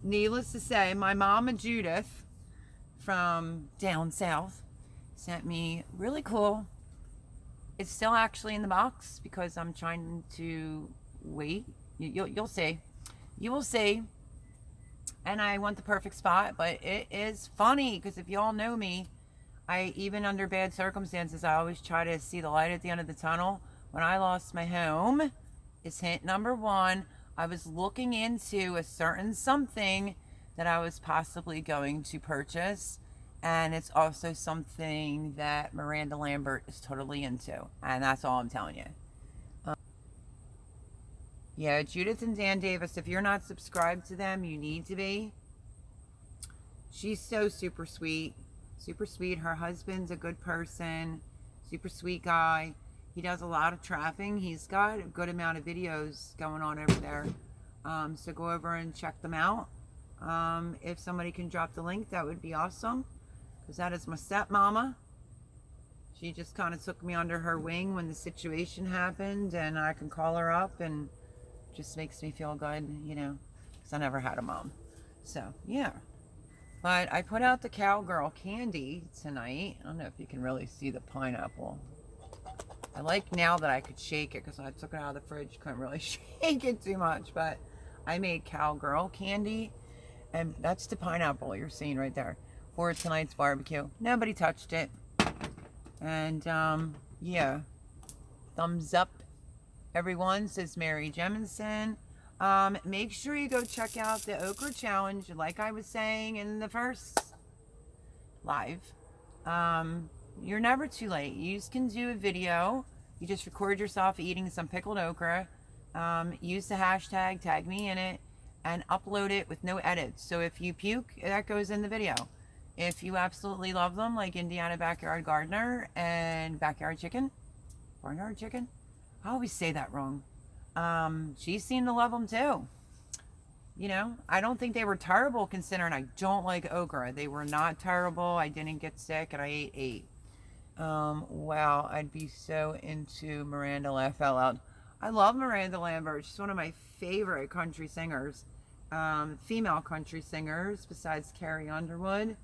Speaker 1: needless to say, my Mama Judith from down south sent me really cool. It's still actually in the box because I'm trying to wait. You'll see. You will see. And I want the perfect spot, but it is funny because if y'all know me, even under bad circumstances, I always try to see the light at the end of the tunnel. When I lost my home, is hint number one. I was looking into a certain something that I was possibly going to purchase. And it's also something that Miranda Lambert is totally into. And that's all I'm telling you. Yeah, Judith and Dan Davis, if you're not subscribed to them, you need to be. She's so super sweet. Super sweet. Her husband's a good person. Super sweet guy. He does a lot of trapping. He's got a good amount of videos going on over there. So go over and check them out. If somebody can drop the link, that would be awesome. Because that is my stepmama. She just kind of took me under her wing when the situation happened. And I can call her up and just makes me feel good, you know. Because I never had a mom. So, yeah. But I put out the Cowgirl candy tonight. I don't know if you can really see the pineapple. I like now that I could shake it because I took it out of the fridge. Couldn't really shake it too much. But I made Cowgirl candy. And that's the pineapple you're seeing right there for tonight's barbecue. Nobody touched it. And, yeah. Thumbs up, everyone, says Mary Jemison. Make sure you go check out the Okra Challenge, like I was saying in the first live. You're never too late. You can do a video. You just record yourself eating some pickled okra. Use the hashtag, tag me in it, and upload it with no edits. So if you puke, that goes in the video. If you absolutely love them, like Indiana Backyard Gardener and Backyard Chicken, Barnyard Chicken, I always say that wrong. She seemed to love them too. You know, I don't think they were terrible considering I don't like okra. They were not terrible. I didn't get sick and I ate 8. Wow, I'd be so into Miranda laugh out loud. I love Miranda Lambert. She's one of my favorite country singers. Female country singers besides Carrie Underwood.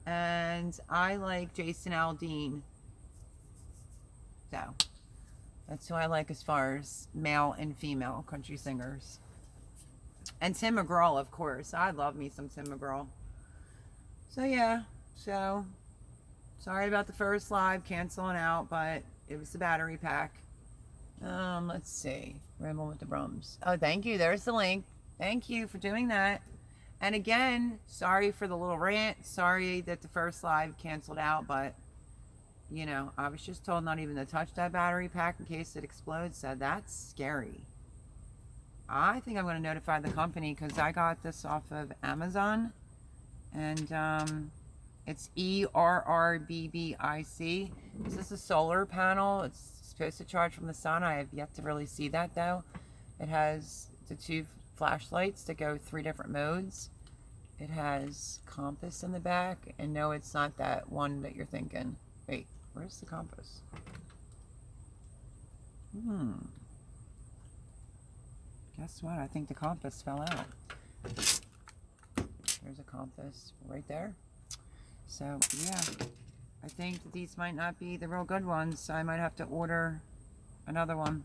Speaker 1: And I like Jason Aldean. So, that's who I like as far as male and female country singers. And Tim McGraw, of course. I love me some Tim McGraw. So, yeah. So, sorry about the first live canceling out, but it was the battery pack. Let's see. Ramble with the Brums. Oh, thank you. There's the link. Thank you for doing that. And again, sorry for the little rant. Sorry that the first live canceled out, but, you know, I was just told not even to touch that battery pack in case it explodes. So that's scary. I think I'm going to notify the company because I got this off of Amazon. And it's ERRBBIC. This is a solar panel. It's supposed to charge from the sun. I have yet to really see that though. It has the 2 flashlights that go 3 different modes. It has compass in the back, and no, it's not that one that you're thinking. Wait, where's the compass? Guess what? I think the compass fell out. There's a compass right there. So yeah, I think that these might not be the real good ones. So I might have to order another one.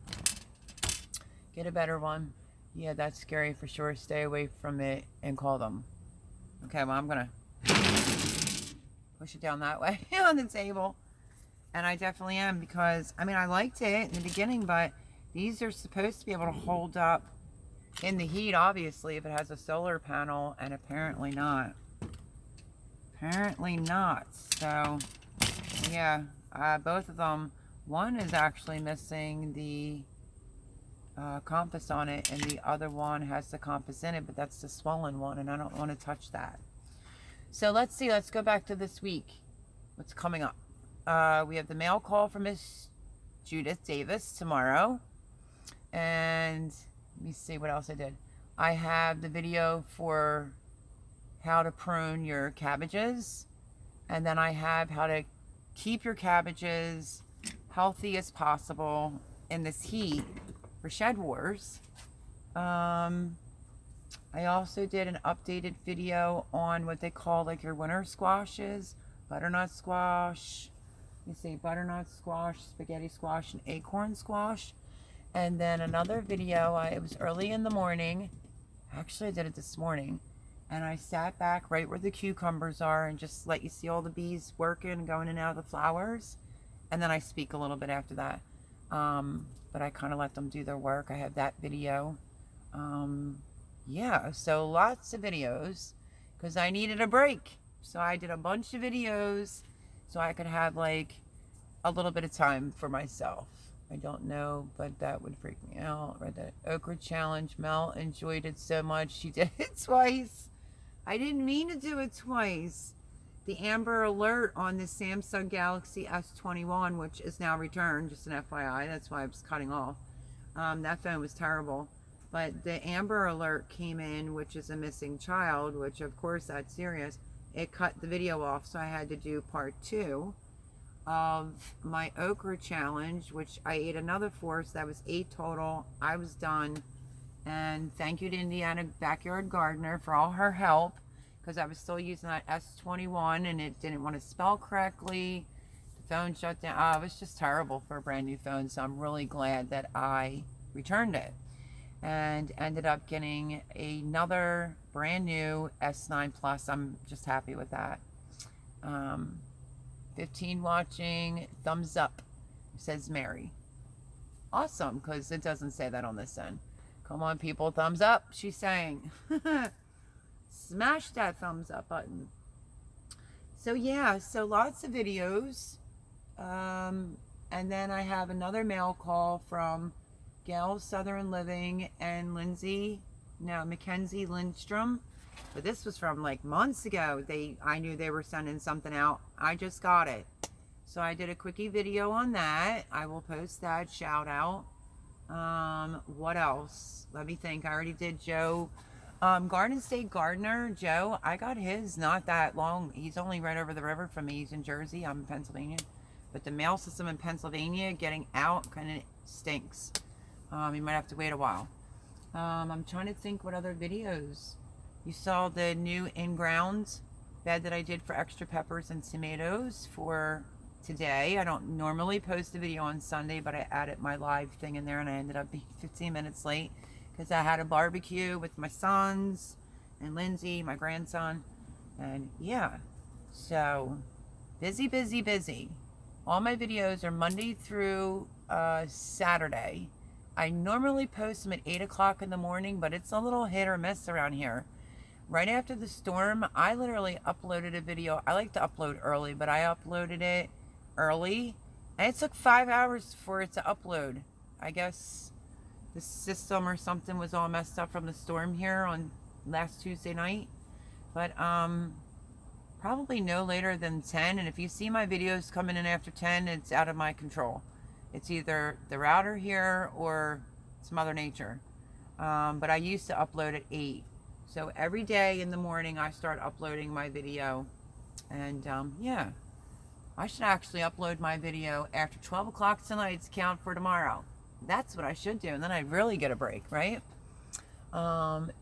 Speaker 1: Get a better one. Yeah, that's scary for sure. Stay away from it and call them. Okay, well, I'm going to push it down that way on the table. And I definitely am, because, I mean, I liked it in the beginning, but these are supposed to be able to hold up in the heat, obviously, if it has a solar panel, and apparently not. Apparently not. So, yeah, both of them. One is actually missing the compass on it, and the other one has the compass in it, but that's the swollen one, and I don't want to touch that. So let's see. Let's go back to this week. What's coming up? We have the mail call from Miss Judith Davis tomorrow. And let me see what else I did. I have the video for how to prune your cabbages. And then I have how to keep your cabbages healthy as possible in this heat for Shed Wars. I also did an updated video on what they call like your winter squashes. Butternut squash. You see butternut squash, spaghetti squash, and acorn squash. And then another video, it was early in the morning. Actually, I did it this morning. And I sat back right where the cucumbers are and just let you see all the bees working, going in and out of the flowers. And then I speak a little bit after that. But I kind of let them do their work. I have that video. Yeah, so lots of videos because I needed a break. So I did a bunch of videos so I could have like a little bit of time for myself. I don't know, but that would freak me out. Read that okra challenge. Mel enjoyed it so much she did it twice. I didn't mean to do it twice. The Amber Alert on the Samsung Galaxy S21, which is now returned, just an FYI. That's why I was cutting off. That phone was terrible. But the Amber Alert came in, which is a missing child, which of course that's serious. It cut the video off, so I had to do part 2 of my okra challenge, which I ate another 4, so that was 8 total. I was done. And thank you to Indiana Backyard Gardener for all her help, because I was still using that S21 and it didn't want to spell correctly. The phone shut down. It was just terrible for a brand new phone, so I'm really glad that I returned it and ended up getting another brand new S9 Plus. I'm just happy with that. 15 watching, thumbs up, says Mary. Awesome, because it doesn't say that on this end. Come on, people, thumbs up, she's saying. Smash that thumbs up button. So yeah, so lots of videos. And then I have another mail call from Gail Southern Living and Mackenzie Lindstrom. But this was from like months ago. I knew they were sending something out. I just got it. So I did a quickie video on that. I will post that, shout out. What else? Let me think. I already did Joe. Garden State Gardener, Joe, I got his not that long. He's only right over the river from me. He's in Jersey. I'm in Pennsylvania. But the mail system in Pennsylvania getting out kind of stinks. You might have to wait a while. I'm trying to think what other videos. You saw the new in-ground bed that I did for extra peppers and tomatoes for today. I don't normally post a video on Sunday, but I added my live thing in there and I ended up being 15 minutes late because I had a barbecue with my sons and Lindsay, my grandson. And yeah, so busy, busy, busy. All my videos are Monday through Saturday. I normally post them at 8 o'clock in the morning, but it's a little hit or miss around here. Right after the storm, I literally uploaded a video. I like to upload early, but I uploaded it early, and it took 5 hours for it to upload. I guess the system or something was all messed up from the storm here on last Tuesday night. But probably no later than 10, and if you see my videos coming in after 10, it's out of my control. It's either the router here or it's Mother Nature. But I used to upload at 8. So every day in the morning I start uploading my video. And yeah, I should actually upload my video after 12 o'clock tonight to count for tomorrow. That's what I should do. And then I'd really get a break, right?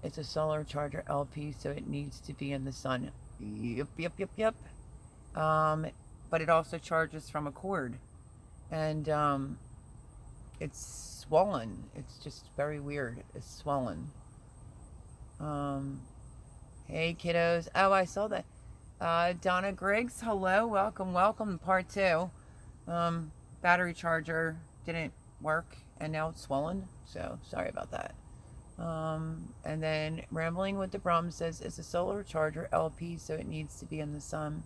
Speaker 1: It's a solar charger LP, so it needs to be in the sun. Yep. But it also charges from a cord. And it's swollen. It's just very weird. It's swollen. Hey, kiddos. Oh, I saw that. Donna Griggs, hello. Welcome, welcome. Part 2. Battery charger didn't work, and now it's swollen. So, sorry about that. And then Rambling with the Brum says, it's a solar charger LP, so it needs to be in the sun.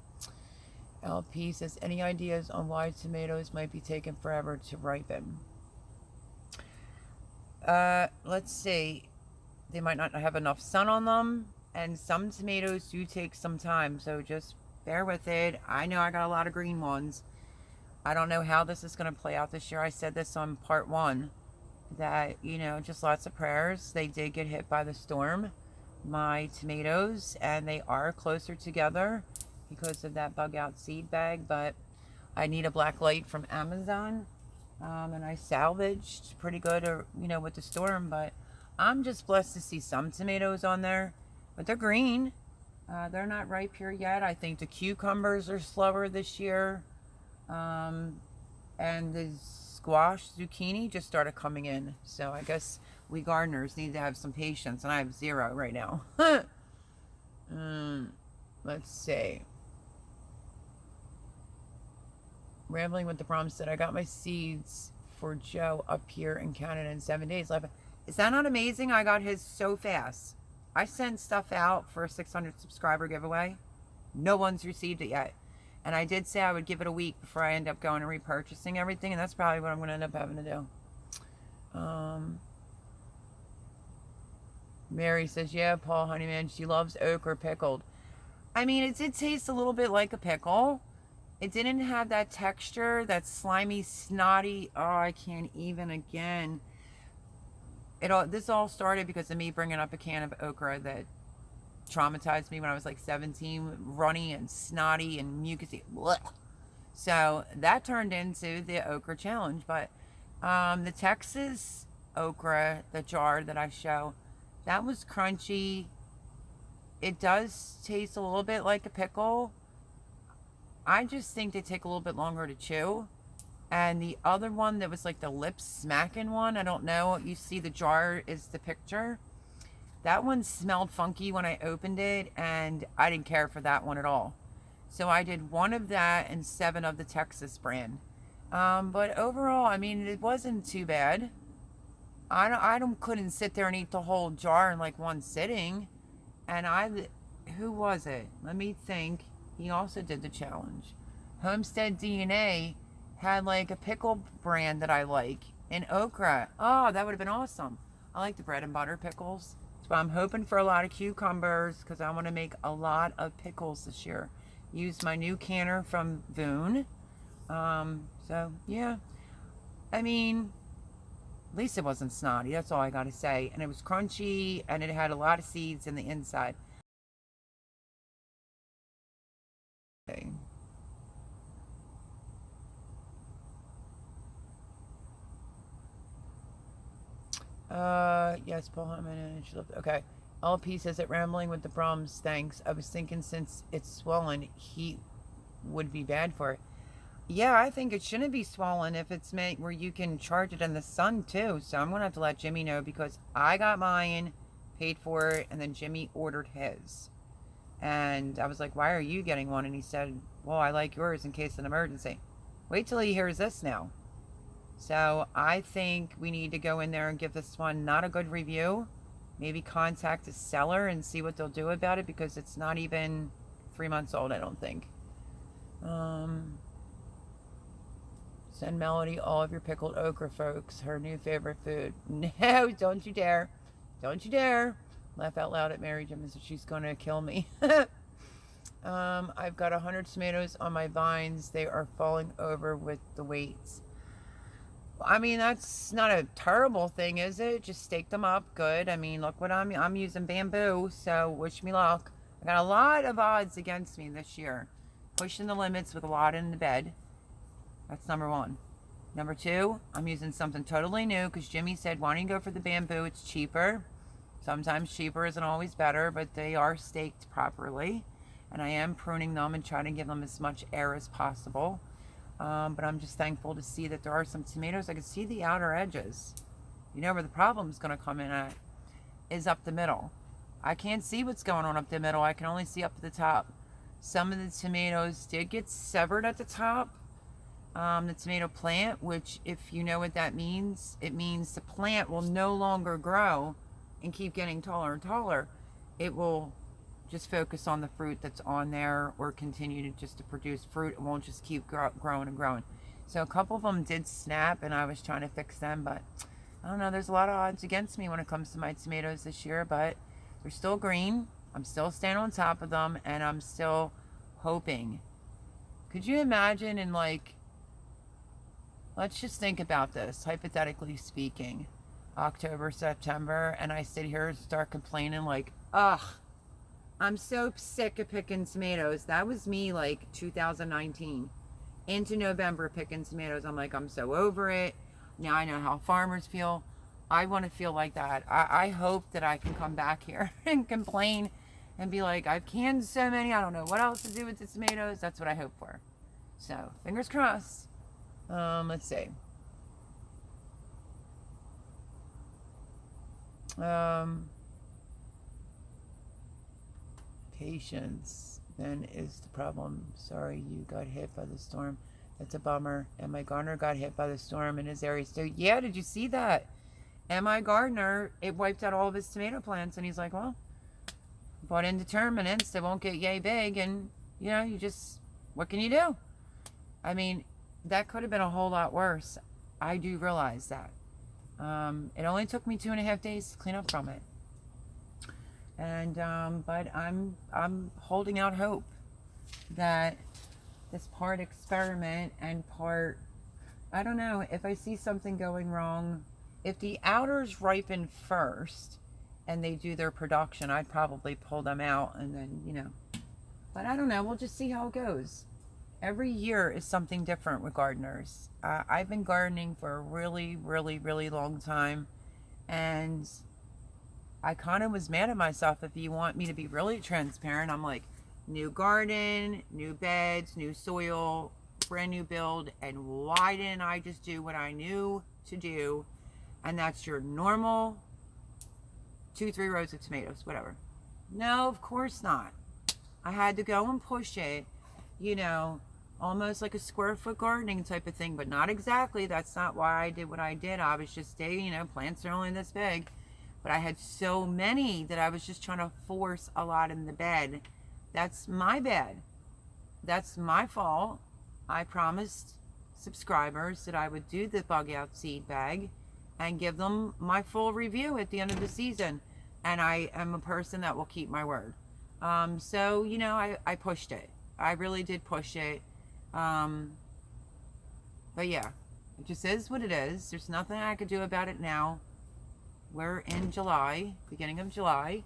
Speaker 1: LP says, any ideas on why tomatoes might be taking forever to ripen? Let's see. They might not have enough sun on them, and some tomatoes do take some time, so just bear with it. I know I got a lot of green ones. I don't know how this is going to play out this year. I said this on part 1, that, you know, just lots of prayers. They did get hit by the storm, my tomatoes, and they are closer together because of that bug out seed bag, but I need a black light from Amazon, and I salvaged pretty good, you know, with the storm, but I'm just blessed to see some tomatoes on there, but they're green. They're not ripe here yet. I think the cucumbers are slower this year, and the squash, zucchini just started coming in, so I guess we gardeners need to have some patience, and I have 0 right now. Let's see. Rambling with the Brum said, I got my seeds for Joe up here in Canada in 7 days left. Is that not amazing? I got his so fast. I sent stuff out for a 600 subscriber giveaway. No one's received it yet. And I did say I would give it a week before I end up going and repurchasing everything, and that's probably what I'm going to end up having to do. Mary says, yeah, Paul Honeyman, she loves okra pickled. I mean, it did taste a little bit like a pickle. It didn't have that texture, that slimy, snotty, oh, I can't even again. This all started because of me bringing up a can of okra that traumatized me when I was like 17, runny and snotty and mucusy. Blech. So that turned into the okra challenge. But the Texas okra, the jar that I show, that was crunchy. It does taste a little bit like a pickle. I just think they take a little bit longer to chew. And the other one that was like the lip smacking one, I don't know. You see the jar is the picture. That one smelled funky when I opened it, and I didn't care for that one at all. So I did 1 of that and 7 of the Texas brand. But overall, I mean, it wasn't too bad. I couldn't sit there and eat the whole jar in like one sitting. And who was it? Let me think. He also did the challenge. Homestead DNA had like a pickle brand that I like, and okra. Oh, that would have been awesome. I like the bread and butter pickles. So I'm hoping for a lot of cucumbers because I want to make a lot of pickles this year. Use my new canner from Voon. So yeah, I mean, at least it wasn't snotty. That's all I got to say. And it was crunchy, and it had a lot of seeds in the inside. Okay. Yes, Paul Hyman. Okay. LP says that Rambling with the Brums, thanks. I was thinking since it's swollen, heat would be bad for it. Yeah, I think it shouldn't be swollen if it's made where you can charge it in the sun too. So I'm going to have to let Jimmy know because I got mine, paid for it, and then Jimmy ordered his. And I was like, why are you getting one? And he said, well, I like yours in case of an emergency. Wait till he hears this now. So I think we need to go in there and give this one not a good review. Maybe contact the seller and see what they'll do about it because it's not even 3 months old, I don't think. Send Melody all of your pickled okra, folks. Her new favorite food. No, don't you dare. Don't you dare. Laugh out loud at Mary Jim as if she's going to kill me. I've got 100 tomatoes on my vines. They are falling over with the weights. I mean, that's not a terrible thing, is it? Just stake them up. Good. I mean, look what I'm using bamboo, so wish me luck. I got a lot of odds against me this year. Pushing the limits with a lot in the bed. That's number 1. Number 2, I'm using something totally new because Jimmy said, why don't you go for the bamboo? It's cheaper. Sometimes cheaper isn't always better, but they are staked properly. And I am pruning them and trying to give them as much air as possible. But I'm just thankful to see that there are some tomatoes. I can see the outer edges. You know where the problem's going to come in at is up the middle. I can't see what's going on up the middle. I can only see up at the top. Some of the tomatoes did get severed at the top. The tomato plant, which if you know what that means, it means the plant will no longer grow and keep getting taller and taller. It will just focus on the fruit that's on there, or continue to just to produce fruit. It won't just keep growing and growing. So a couple of them did snap, and I was trying to fix them, but I don't know, there's a lot of odds against me when it comes to my tomatoes this year, but they're still green. I'm still staying on top of them, and I'm still hoping. Could you imagine in, like, let's just think about this, hypothetically speaking, October, September, and I sit here and start complaining like, ugh, I'm so sick of picking tomatoes. That was me like 2019 into November picking tomatoes. I'm like, I'm so over it. Now I know how farmers feel. I want to feel like that. I hope that I can come back here and complain and be like, I've canned so many, I don't know what else to do with the tomatoes. That's what I hope for. So fingers crossed. Let's see. Patience then is the problem. Sorry you got hit by the storm. That's a bummer. M.I. Gardner got hit by the storm in his area. So yeah, did you see that? M.I. Gardner, it wiped out all of his tomato plants, and he's like, well, bought indeterminates, they won't get yay big, and you know, you just, what can you do? I mean, that could have been a whole lot worse. I do realize that. It only took me 2.5 days to clean up from it. And, but I'm holding out hope that this part experiment and part, I don't know, if I see something going wrong, if the outers ripen first and they do their production, I'd probably pull them out and then, you know, but I don't know, we'll just see how it goes. Every year is something different with gardeners. I've been gardening for a really, really, really long time, and I kind of was mad at myself. If you want me to be really transparent, I'm like, new garden, new beds, new soil, brand new build, and why didn't I just do what I knew to do? And that's your normal 2-3 rows of tomatoes, whatever. No, of course not. I had to go and push it, you know, almost like a square foot gardening type of thing, but not exactly. That's not why I did what I did. I was just saying, you know, plants are only this big, but I had so many that I was just trying to force a lot in the bed. That's my bad. That's my fault. I promised subscribers that I would do the bug out seed bag and give them my full review at the end of the season. And I am a person that will keep my word. So, you know, I pushed it. I really did push it. But yeah, it just is what it is. There's nothing I could do about it now. We're in July, beginning of July,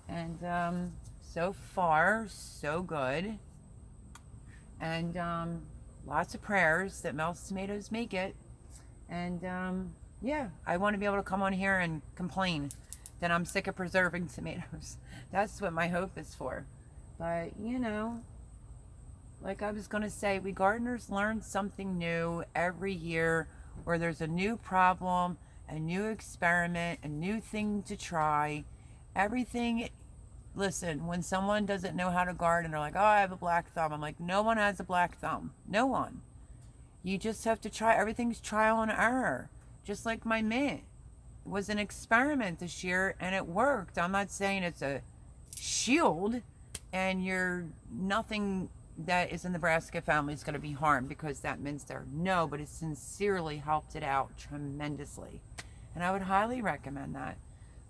Speaker 1: and so far so good. And lots of prayers that Mel's Tomatoes make it. And yeah, I want to be able to come on here and complain that I'm sick of preserving tomatoes. That's what my hope is for. But you know, like I was going to say, we gardeners learn something new every year, where there's a new problem, a new experiment, a new thing to try. Everything, listen, when someone doesn't know how to garden, they're like, oh, I have a black thumb. I'm like, no one has a black thumb. No one. You just have to try. Everything's trial and error. Just like my mint. It was an experiment this year, and it worked. I'm not saying it's a shield, and you're nothing that is in the Brassica family is going to be harmed because that mint's there. No, but it sincerely helped it out tremendously. And I would highly recommend that.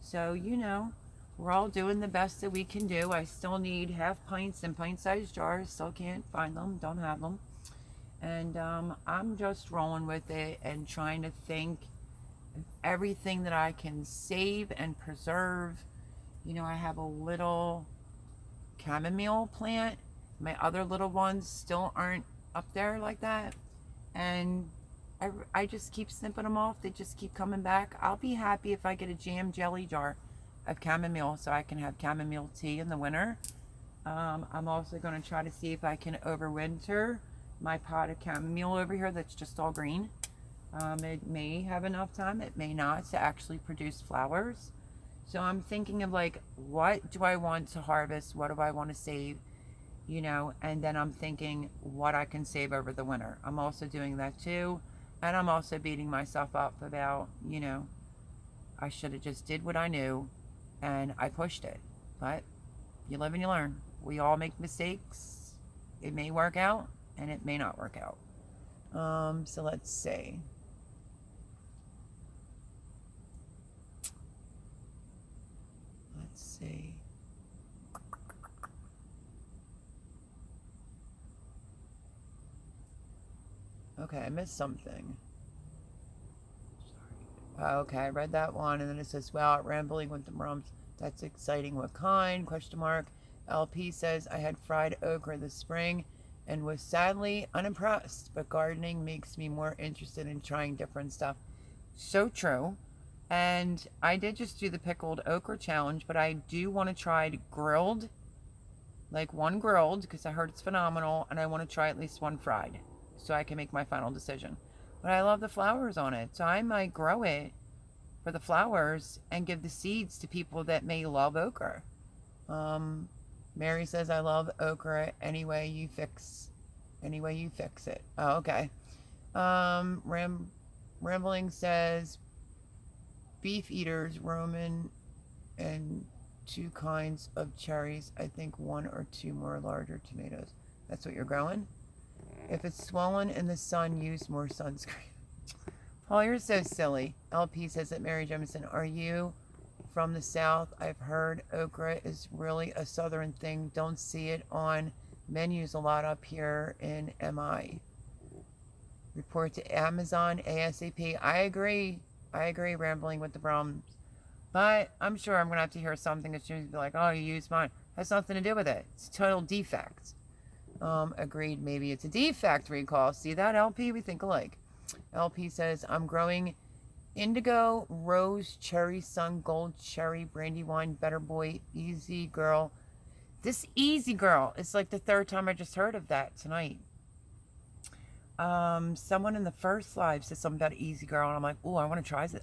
Speaker 1: So, you know, we're all doing the best that we can do. I still need half pints and pint-sized jars. Still can't find them, don't have them. And I'm just rolling with it and trying to think of everything that I can save and preserve. You know, I have a little chamomile plant. My other little ones still aren't up there like that. And I just keep snipping them off. They just keep coming back. I'll be happy if I get a jam jelly jar of chamomile so I can have chamomile tea in the winter. I'm also going to try to see if I can overwinter my pot of chamomile over here that's just all green. It may have enough time, it may not, to actually produce flowers. So I'm thinking of like, what do I want to harvest? What do I want to save? And then I'm thinking what I can save over the winter. I'm also doing that too. And I'm also beating myself up about, I should have just did what I knew and I pushed it. But you live and you learn. We all make mistakes. It may work out and it may not work out. So let's see. Let's see. Okay, I missed something. Sorry. Okay, I read that one, and then it says, "Wow, rambling with the Brums. That's exciting. What kind? Question mark." LP says, "I had fried okra this spring, and was sadly unimpressed. But gardening makes me more interested in trying different stuff." So true. And I did just do the pickled okra challenge, but I do want to try grilled, like one grilled, because I heard it's phenomenal, and I want to try at least one fried, so I can make my final decision. But I love the flowers on it, so I might grow it for the flowers and give the seeds to people that may love okra. Mary says, "I love okra any way you fix it." Oh, okay. Rambling says, "Beef eaters, Roman, and 2 kinds of cherries. I think 1 or 2 more larger tomatoes." That's what you're growing? "If it's swollen in the sun, use more sunscreen." Paul, you're so silly. LP says that, "Mary Jemison, are you from the South? I've heard okra is really a Southern thing. Don't see it on menus a lot up here in MI. Report to Amazon ASAP." I agree, Rambling with the Brums. But I'm sure I'm going to have to hear something that's going to be like, "Oh, you used mine." Has nothing to do with it. It's a total defect. Agreed, maybe it's a defect recall. See that, LP? We think alike. LP says, "I'm growing indigo, rose, cherry, sun, gold, cherry, brandywine, better boy, easy girl." This easy girl, it's like the 3rd time I just heard of that tonight. Someone in the first live said something about easy girl, and I'm like, "Oh, I want to try it.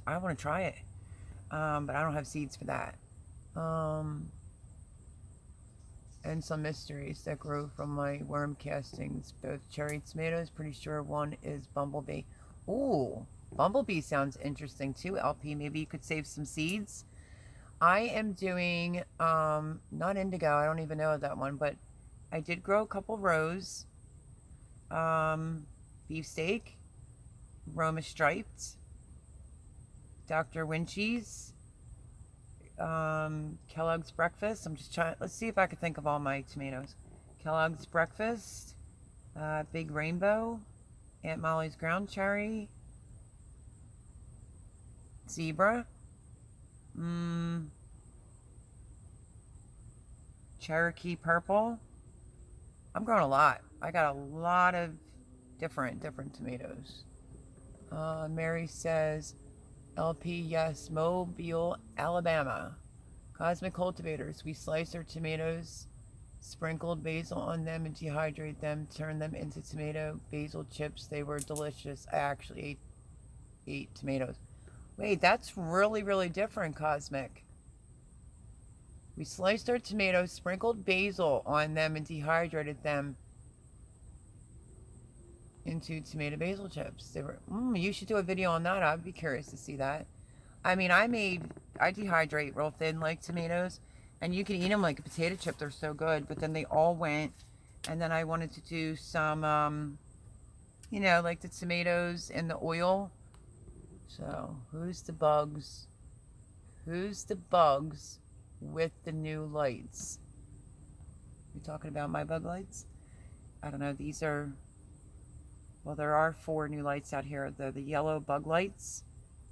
Speaker 1: But I don't have seeds for that." And some mysteries that grew from my worm castings, both cherry tomatoes. Pretty sure one is bumblebee. Ooh, bumblebee sounds interesting too, LP. Maybe you could save some seeds. I am doing, not indigo, I don't even know that one, but I did grow a couple rows. Beefsteak, Roma striped, Dr. Winchie's, Kellogg's breakfast. I'm just trying, let's see if I can think of all my tomatoes. Kellogg's breakfast, Big Rainbow, Aunt Molly's ground cherry, Zebra, Cherokee purple. I'm growing a lot. I got a lot of different tomatoes. Mary says, LP, yes, Mobile, Alabama. Cosmic Cultivators. We slice our tomatoes, sprinkled basil on them, and dehydrate them, turn them into tomato basil chips. They were delicious. I actually ate tomatoes. Wait, that's really, really different, Cosmic. We sliced our tomatoes, sprinkled basil on them, and dehydrated them into tomato basil chips. They were, you should do a video on that. I'd be curious to see that. I mean, I dehydrate real thin like tomatoes, and you can eat them like a potato chip. They're so good. But then they all went, and then I wanted to do some, like the tomatoes in the oil. So, who's the bugs? Who's the bugs with the new lights? You talking about my bug lights? I don't know. These are, well, there are 4 new lights out here. They're the yellow bug lights,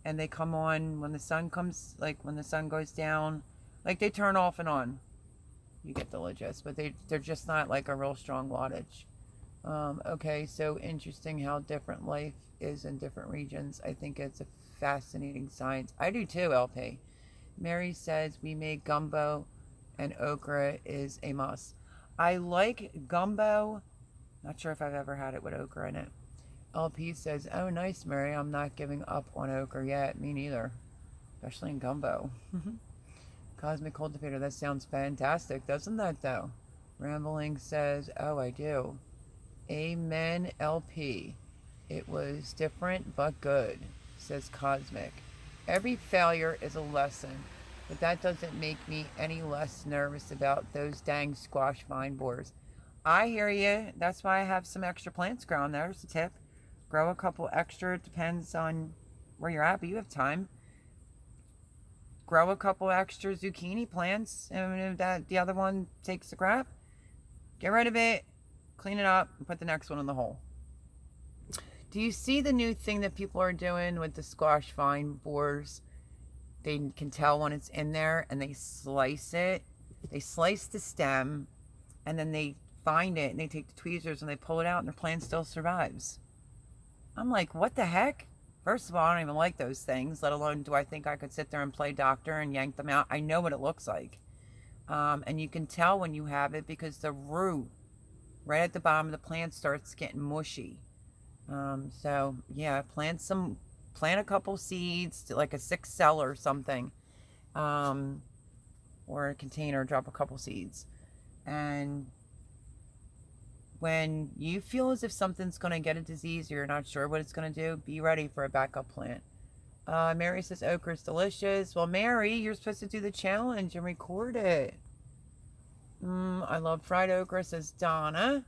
Speaker 1: and they come on when the sun comes, like when the sun goes down. Like they turn off and on. You get the gist, but they're just not like a real strong wattage. Okay, so interesting how different life is in different regions. I think it's a fascinating science. I do too, LP. Mary says we make gumbo and okra is a must. I like gumbo. Not sure if I've ever had it with okra in it. LP says, oh, nice, Mary. I'm not giving up on okra yet. Me neither. Especially in gumbo. Cosmic Cultivator, that sounds fantastic, doesn't that, though? Rambling says, oh, I do. Amen, LP. It was different but good, says Cosmic. Every failure is a lesson, but that doesn't make me any less nervous about those dang squash vine borers. I hear you. That's why I have some extra plants growing. There's a tip. Grow a couple extra. It depends on where you're at, but you have time. Grow a couple extra zucchini plants, and if that the other one takes the crap, get rid of it, clean it up, and put the next one in the hole. Do you see the new thing that people are doing with the squash vine borers? They can tell when it's in there, and they slice it. They slice the stem, and then they find it, and they take the tweezers, and they pull it out, and their plant still survives. I'm like, what the heck? First of all, I don't even like those things, let alone do I think I could sit there and play doctor and yank them out. I know what it looks like. And you can tell when you have it because the root right at the bottom of the plant starts getting mushy. So yeah, plant a couple seeds, like a 6-cell or something, or a container, drop a couple seeds. And when you feel as if something's going to get a disease or you're not sure what it's going to do, be ready for a backup plant. Mary says okra is delicious. Well, Mary, you're supposed to do the challenge and record it. I love fried okra, says Donna.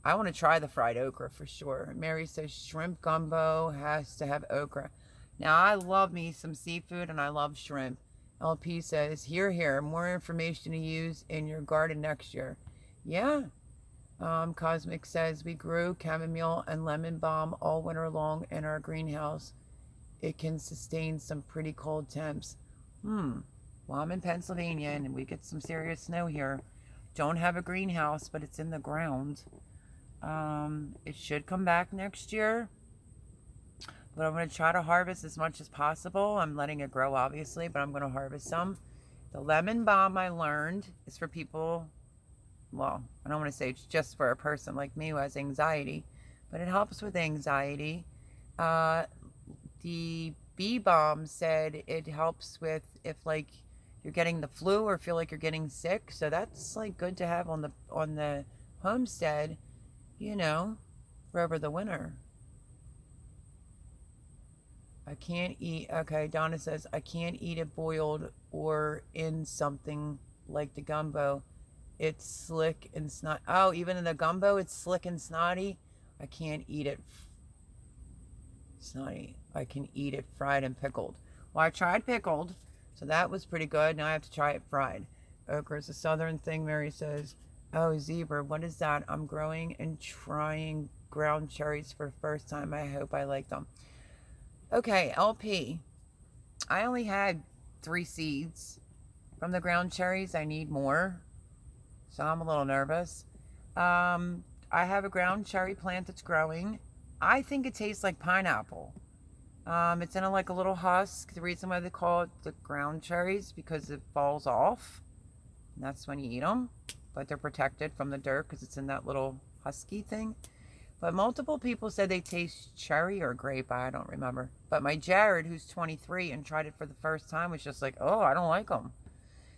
Speaker 1: I want to try the fried okra for sure. Mary says shrimp gumbo has to have okra. Now, I love me some seafood and I love shrimp. LP says, here, more information to use in your garden next year. Yeah. Cosmic says, we grew chamomile and lemon balm all winter long in our greenhouse. It can sustain some pretty cold temps. Well, I'm in Pennsylvania and we get some serious snow here. Don't have a greenhouse, but it's in the ground. It should come back next year. But I'm going to try to harvest as much as possible. I'm letting it grow, obviously, but I'm going to harvest some. The lemon balm, I learned, is for people... Well, I don't want to say it's just for a person like me who has anxiety, but it helps with anxiety. The bee balm said it helps with if like you're getting the flu or feel like you're getting sick. So that's like good to have on the homestead, you know, for over the winter. I can't eat. Okay, Donna says I can't eat it boiled or in something like the gumbo. It's slick and snot. Oh, even in the gumbo, it's slick and snotty. I can't eat it snotty. I can eat it fried and pickled. Well, I tried pickled, so that was pretty good. Now I have to try it fried. Okra is a southern thing, Mary says. Oh, zebra, what is that? I'm growing and trying ground cherries for the first time. I hope I like them. Okay, LP. I only had 3 seeds from the ground cherries. I need more. So I'm a little nervous. I have a ground cherry plant that's growing. I think it tastes like pineapple. It's in like a little husk. The reason why they call it the ground cherries because it falls off. And that's when you eat them. But they're protected from the dirt because it's in that little husky thing. But multiple people said they taste cherry or grape. I don't remember. But my Jared, who's 23 and tried it for the first time, was just like, oh, I don't like them.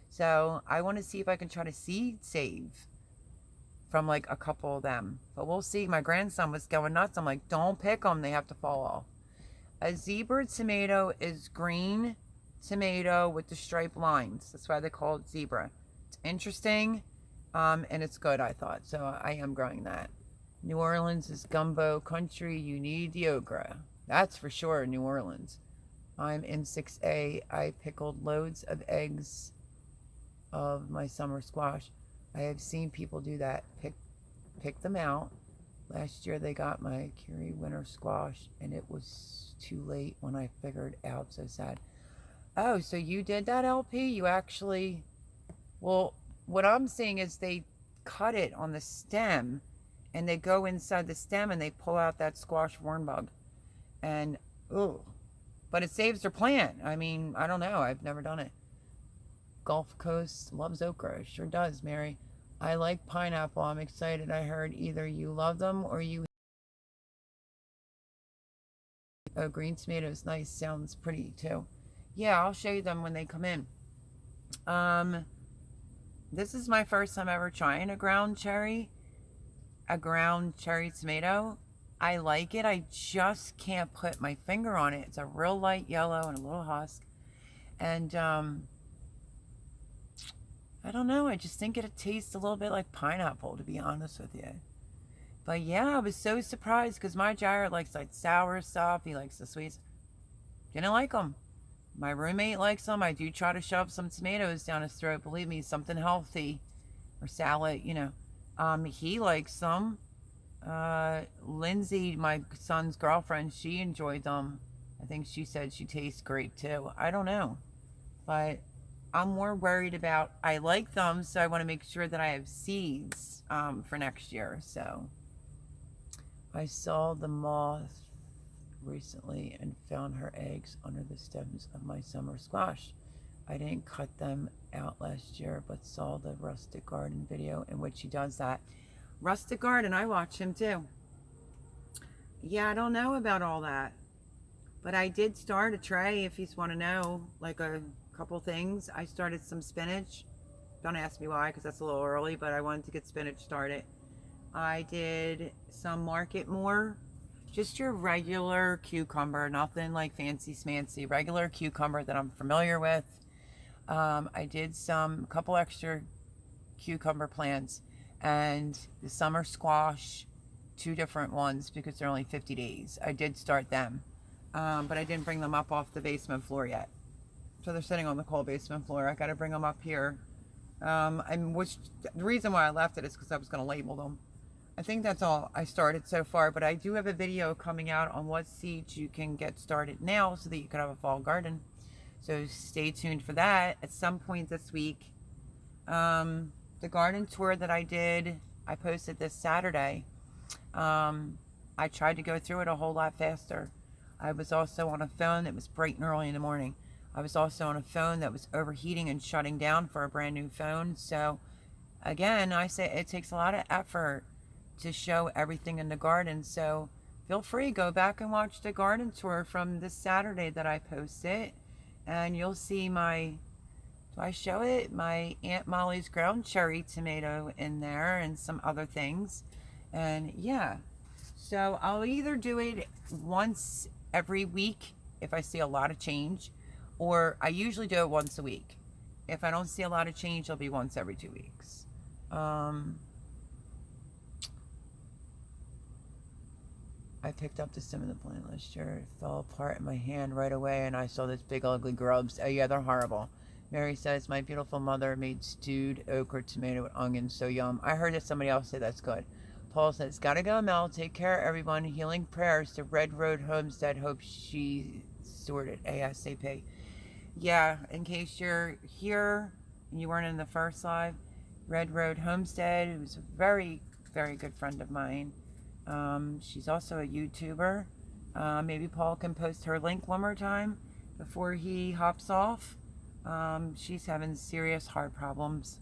Speaker 1: So I want to see if I can try to seed save from like a couple of them. But we'll see. My grandson was going nuts. I'm like, don't pick them. They have to fall off. A zebra tomato is green tomato with the striped lines. That's why they call it zebra. It's interesting and it's good, I thought. So I am growing that. New Orleans is gumbo country. You need the okra. That's for sure, New Orleans. I'm in 6A. I pickled loads of eggs of my summer squash. I have seen people do that. Pick them out. Last year they got my Curie winter squash and it was too late when I figured out. So sad. Oh, so you did that, LP? You actually... Well, what I'm seeing is they cut it on the stem and they go inside the stem and they pull out that squash worm bug. And, oh, but it saves their plant. I mean, I don't know. I've never done it. Gulf Coast loves okra. Sure does, Mary. I like pineapple. I'm excited. I heard either you love them or you Oh, green tomatoes, nice. Sounds pretty too. Yeah, I'll show you them when they come in. This is my first time ever trying a ground cherry tomato. I like it. I just can't put my finger on it. It's a real light yellow and a little husk. And I don't know. I just think it tastes a little bit like pineapple, to be honest with you. But yeah, I was so surprised because my Jared likes like sour stuff. He likes the sweets. Didn't like them. My roommate likes them. I do try to shove some tomatoes down his throat. Believe me, something healthy or salad, you know. He likes them. Lindsay, my son's girlfriend, she enjoyed them. I think she said she tastes great too. I don't know. But I'm more worried about, I like them, so I want to make sure that I have seeds for next year. So I saw the moth recently and found her eggs under the stems of my summer squash. I didn't cut them out last year, but saw the Rustic Garden video in which he does that. Rustic Garden, I watch him too. Yeah, I don't know about all that, but I did start a tray, if you want to know, like a couple things. I started some spinach. Don't ask me why, because that's a little early, but I wanted to get spinach started. I did some Market More. Just your regular cucumber, nothing like fancy smancy, regular cucumber that I'm familiar with. I did a couple extra cucumber plants and the summer squash, 2 different ones because they're only 50 days. I did start them, but I didn't bring them up off the basement floor yet. So they're sitting on the cold basement floor. I got to bring them up here. The reason why I left it is because I was going to label them. I think that's all I started so far, but I do have a video coming out on what seeds you can get started now so that you can have a fall garden. So stay tuned for that at some point this week. The garden tour that I did, I posted this Saturday. I tried to go through it a whole lot faster. I was also on a phone that was bright and early in the morning. I was also on a phone that was overheating and shutting down for a brand new phone. So again, I say it takes a lot of effort to show everything in the garden. So feel free, go back and watch the garden tour from this Saturday that I posted, and you'll see my, do I show it? My Aunt Molly's ground cherry tomato in there and some other things. And yeah, so I'll either do it once every week if I see a lot of change, or I usually do it once a week. If I don't see a lot of change, it'll be once every 2 weeks. I picked up the stem of the plant last year. It fell apart in my hand right away, and I saw this big ugly grubs. Oh yeah, they're horrible. Mary says, my beautiful mother made stewed okra tomato with onions, so yum. I heard that somebody else say that's good. Paul says, gotta go, Mel. Take care, everyone. Healing prayers to Red Road Homestead. Hope she sorted ASAP. Yeah, in case you're here and you weren't in the first live, Red Road Homestead, who's a very, very good friend of mine. She's also a YouTuber. Maybe Paul can post her link one more time before he hops off. She's having serious heart problems,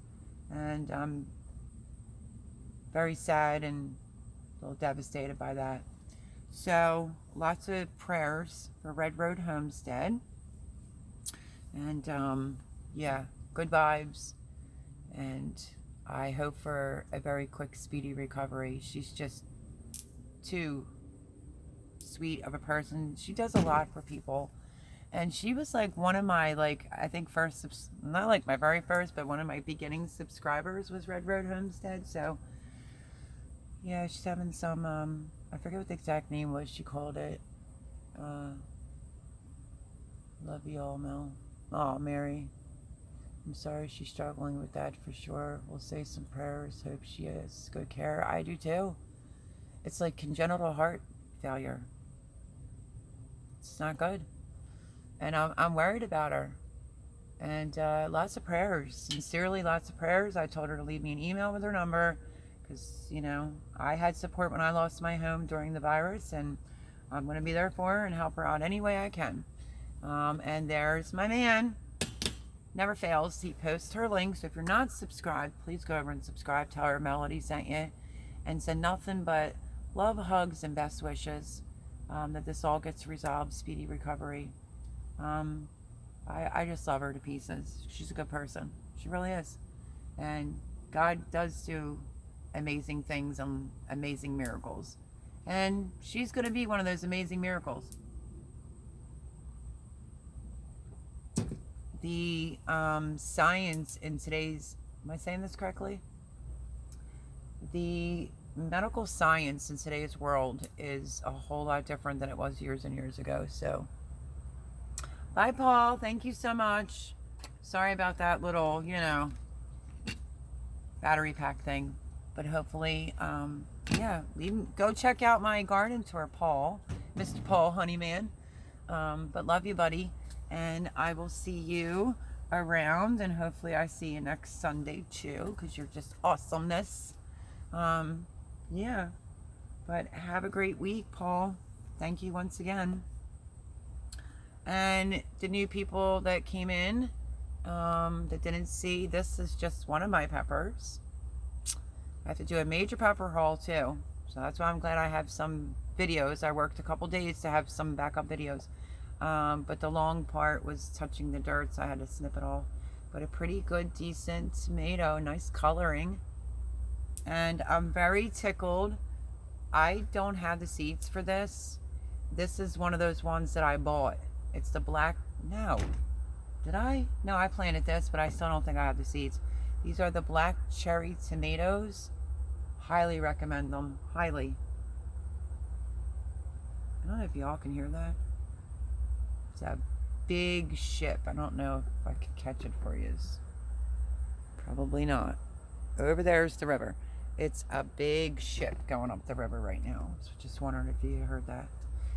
Speaker 1: and I'm very sad and a little devastated by that. So lots of prayers for Red Road Homestead, and yeah, good vibes, and I hope for a very quick, speedy recovery. She's just too sweet of a person. She does a lot for people, and she was like one of my, like, I think first, not like my very first, but one of my beginning subscribers was Red Road Homestead. So yeah, she's having some I forget what the exact name was she called it. Love you all, Mel. Oh, Mary, I'm sorry she's struggling with that for sure. We'll say some prayers. Hope she has good care. I do too. It's like congenital heart failure. It's not good. And I'm worried about her. And lots of prayers. Sincerely, lots of prayers. I told her to leave me an email with her number because, you know, I had support when I lost my home during the virus, and I'm going to be there for her and help her out any way I can. And there's my man. Never fails. He posts her link. So if you're not subscribed, please go over and subscribe. Tell her Melody sent you. And send nothing but love, hugs, and best wishes. that this all gets resolved, speedy recovery. I just love her to pieces. She's a good person. She really is. And God does do amazing things and amazing miracles. And she's going to be one of those amazing miracles. The science in today's, am I saying this correctly? The medical science in today's world is a whole lot different than it was years and years ago. So, bye, Paul. Thank you so much. Sorry about that little, battery pack thing. But hopefully, yeah, go check out my garden tour, Paul. Mr. Paul Honeyman. But love you, buddy. And I will see you around. And hopefully I see you next Sunday, too. Because you're just awesomeness. Yeah. But have a great week, Paul. Thank you once again. And the new people that came in that didn't see, this is just one of my peppers. I have to do a major pepper haul too. So that's why I'm glad I have some videos. I worked a couple days to have some backup videos. But the long part was touching the dirt, so I had to snip it all. But a pretty good, decent tomato. Nice coloring. And I'm very tickled. I don't have the seeds for this. This is one of those ones that I bought. It's the black, no. Did I? No, I planted this, but I still don't think I have the seeds. These are the black cherry tomatoes. Highly recommend them. Highly. I don't know if y'all can hear that. It's a big ship. I don't know if I could catch it for you. Probably not. Over there's the river. It's a big ship going up the river right now. So just wondering if you heard that.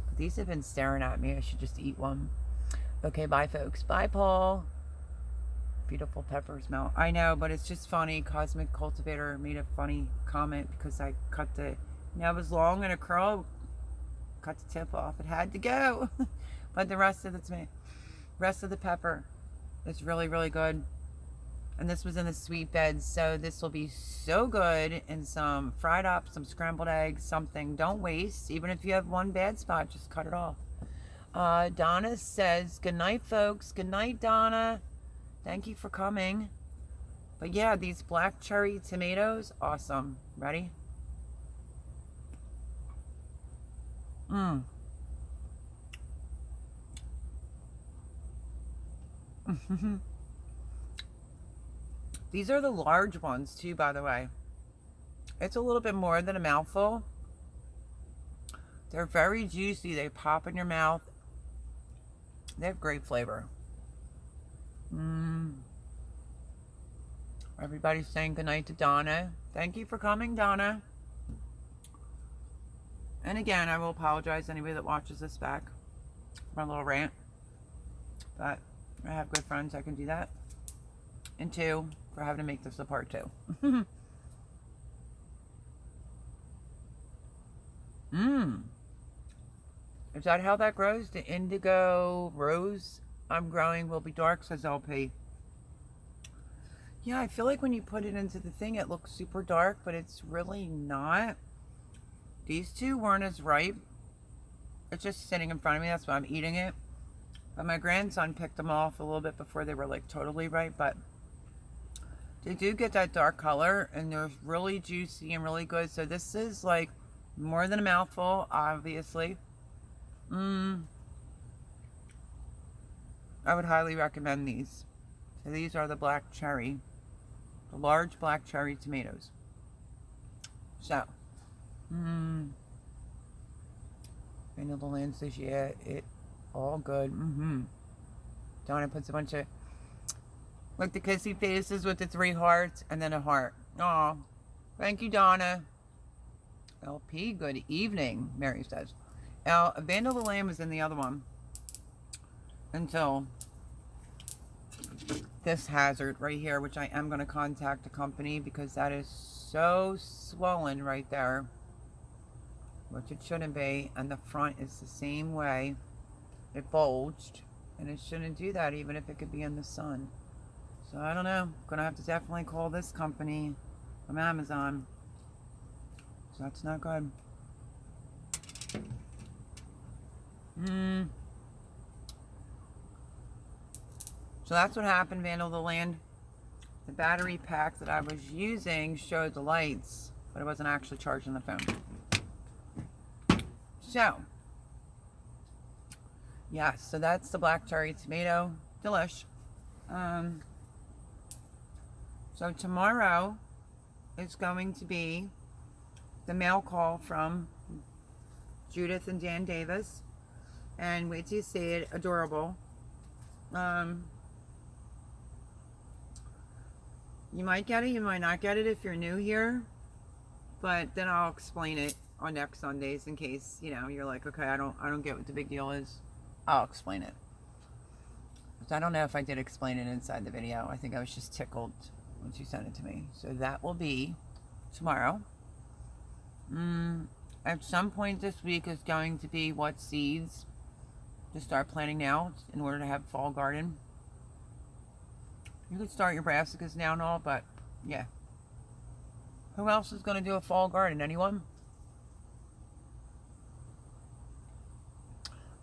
Speaker 1: But these have been staring at me. I should just eat one. Okay, bye, folks. Bye, Paul. Beautiful peppers smell. I know, but it's just funny. Cosmic Cultivator made a funny comment because I cut the, it was long and a curl. Cut the tip off. It had to go. But the rest of the pepper is really, really good. And this was in the sweet beds, so this will be so good in some fried up, some scrambled eggs, something. Don't waste. Even if you have one bad spot, just cut it off. Donna says, good night, folks. Good night, Donna. Thank you for coming. But yeah, these black cherry tomatoes, awesome. Ready? These are the large ones too, by the way. It's a little bit more than a mouthful. They're very juicy. They pop in your mouth. They have great flavor. Everybody's saying goodnight to Donna. Thank you for coming, Donna. And again, I will apologize to anybody that watches this back for my little rant. But I have good friends, I can do that. And two, for having to make this a part two. Is that how that grows? The indigo rose I'm growing will be dark, says LP. Yeah, I feel like when you put it into the thing, it looks super dark, but it's really not. These two weren't as ripe. It's just sitting in front of me. That's why I'm eating it. But my grandson picked them off a little bit before they were like totally ripe. But they do get that dark color, and they're really juicy and really good. So this is like more than a mouthful, obviously. I would highly recommend these. So these are the black cherry, the large black cherry tomatoes. So, Vanilla Land says, yeah, it all good. Donna puts a bunch of, like the kissy faces with the 3 hearts and then a heart. Aw, thank you, Donna. LP, good evening, Mary says. Now, Vanilla Lamb is in the other one until this hazard right here, which I am going to contact the company because that is so swollen right there, which it shouldn't be, and the front is the same way. It bulged, and it shouldn't do that even if it could be in the sun. So I don't know. I'm going to have to definitely call this company from Amazon. So that's not good. So that's what happened, Vandal the Land. The battery pack that I was using showed the lights, but it wasn't actually charging the phone. So, yeah, so that's the black cherry tomato. Delish. So tomorrow is going to be the mail call from Judith and Dan Davis. And wait till you see it. Adorable. You might get it, you might not get it if you're new here, but then I'll explain it on next Sundays in case, you know, you're like, okay, I don't get what the big deal is. I'll explain it. But I don't know if I did explain it inside the video. I think I was just tickled when she sent it to me. So that will be tomorrow. At some point this week is going to be what seeds to start planting now in order to have fall garden. You could start your brassicas now and all, but yeah. Who else is going to do a fall garden? Anyone?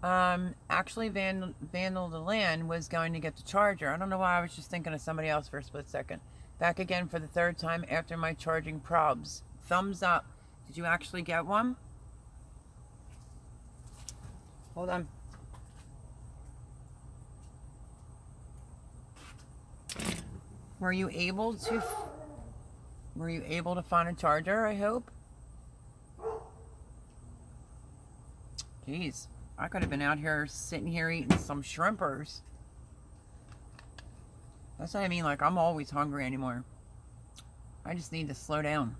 Speaker 1: Actually, Vandal the Land was going to get the charger. I don't know why I was just thinking of somebody else for a split second. Back again for the third time after my charging probs. Thumbs up. Did you actually get one? Hold on. Were you able to find a charger, I hope? Jeez, I could have been out here sitting here eating some shrimpers. That's what I mean, like I'm always hungry anymore. I just need to slow down.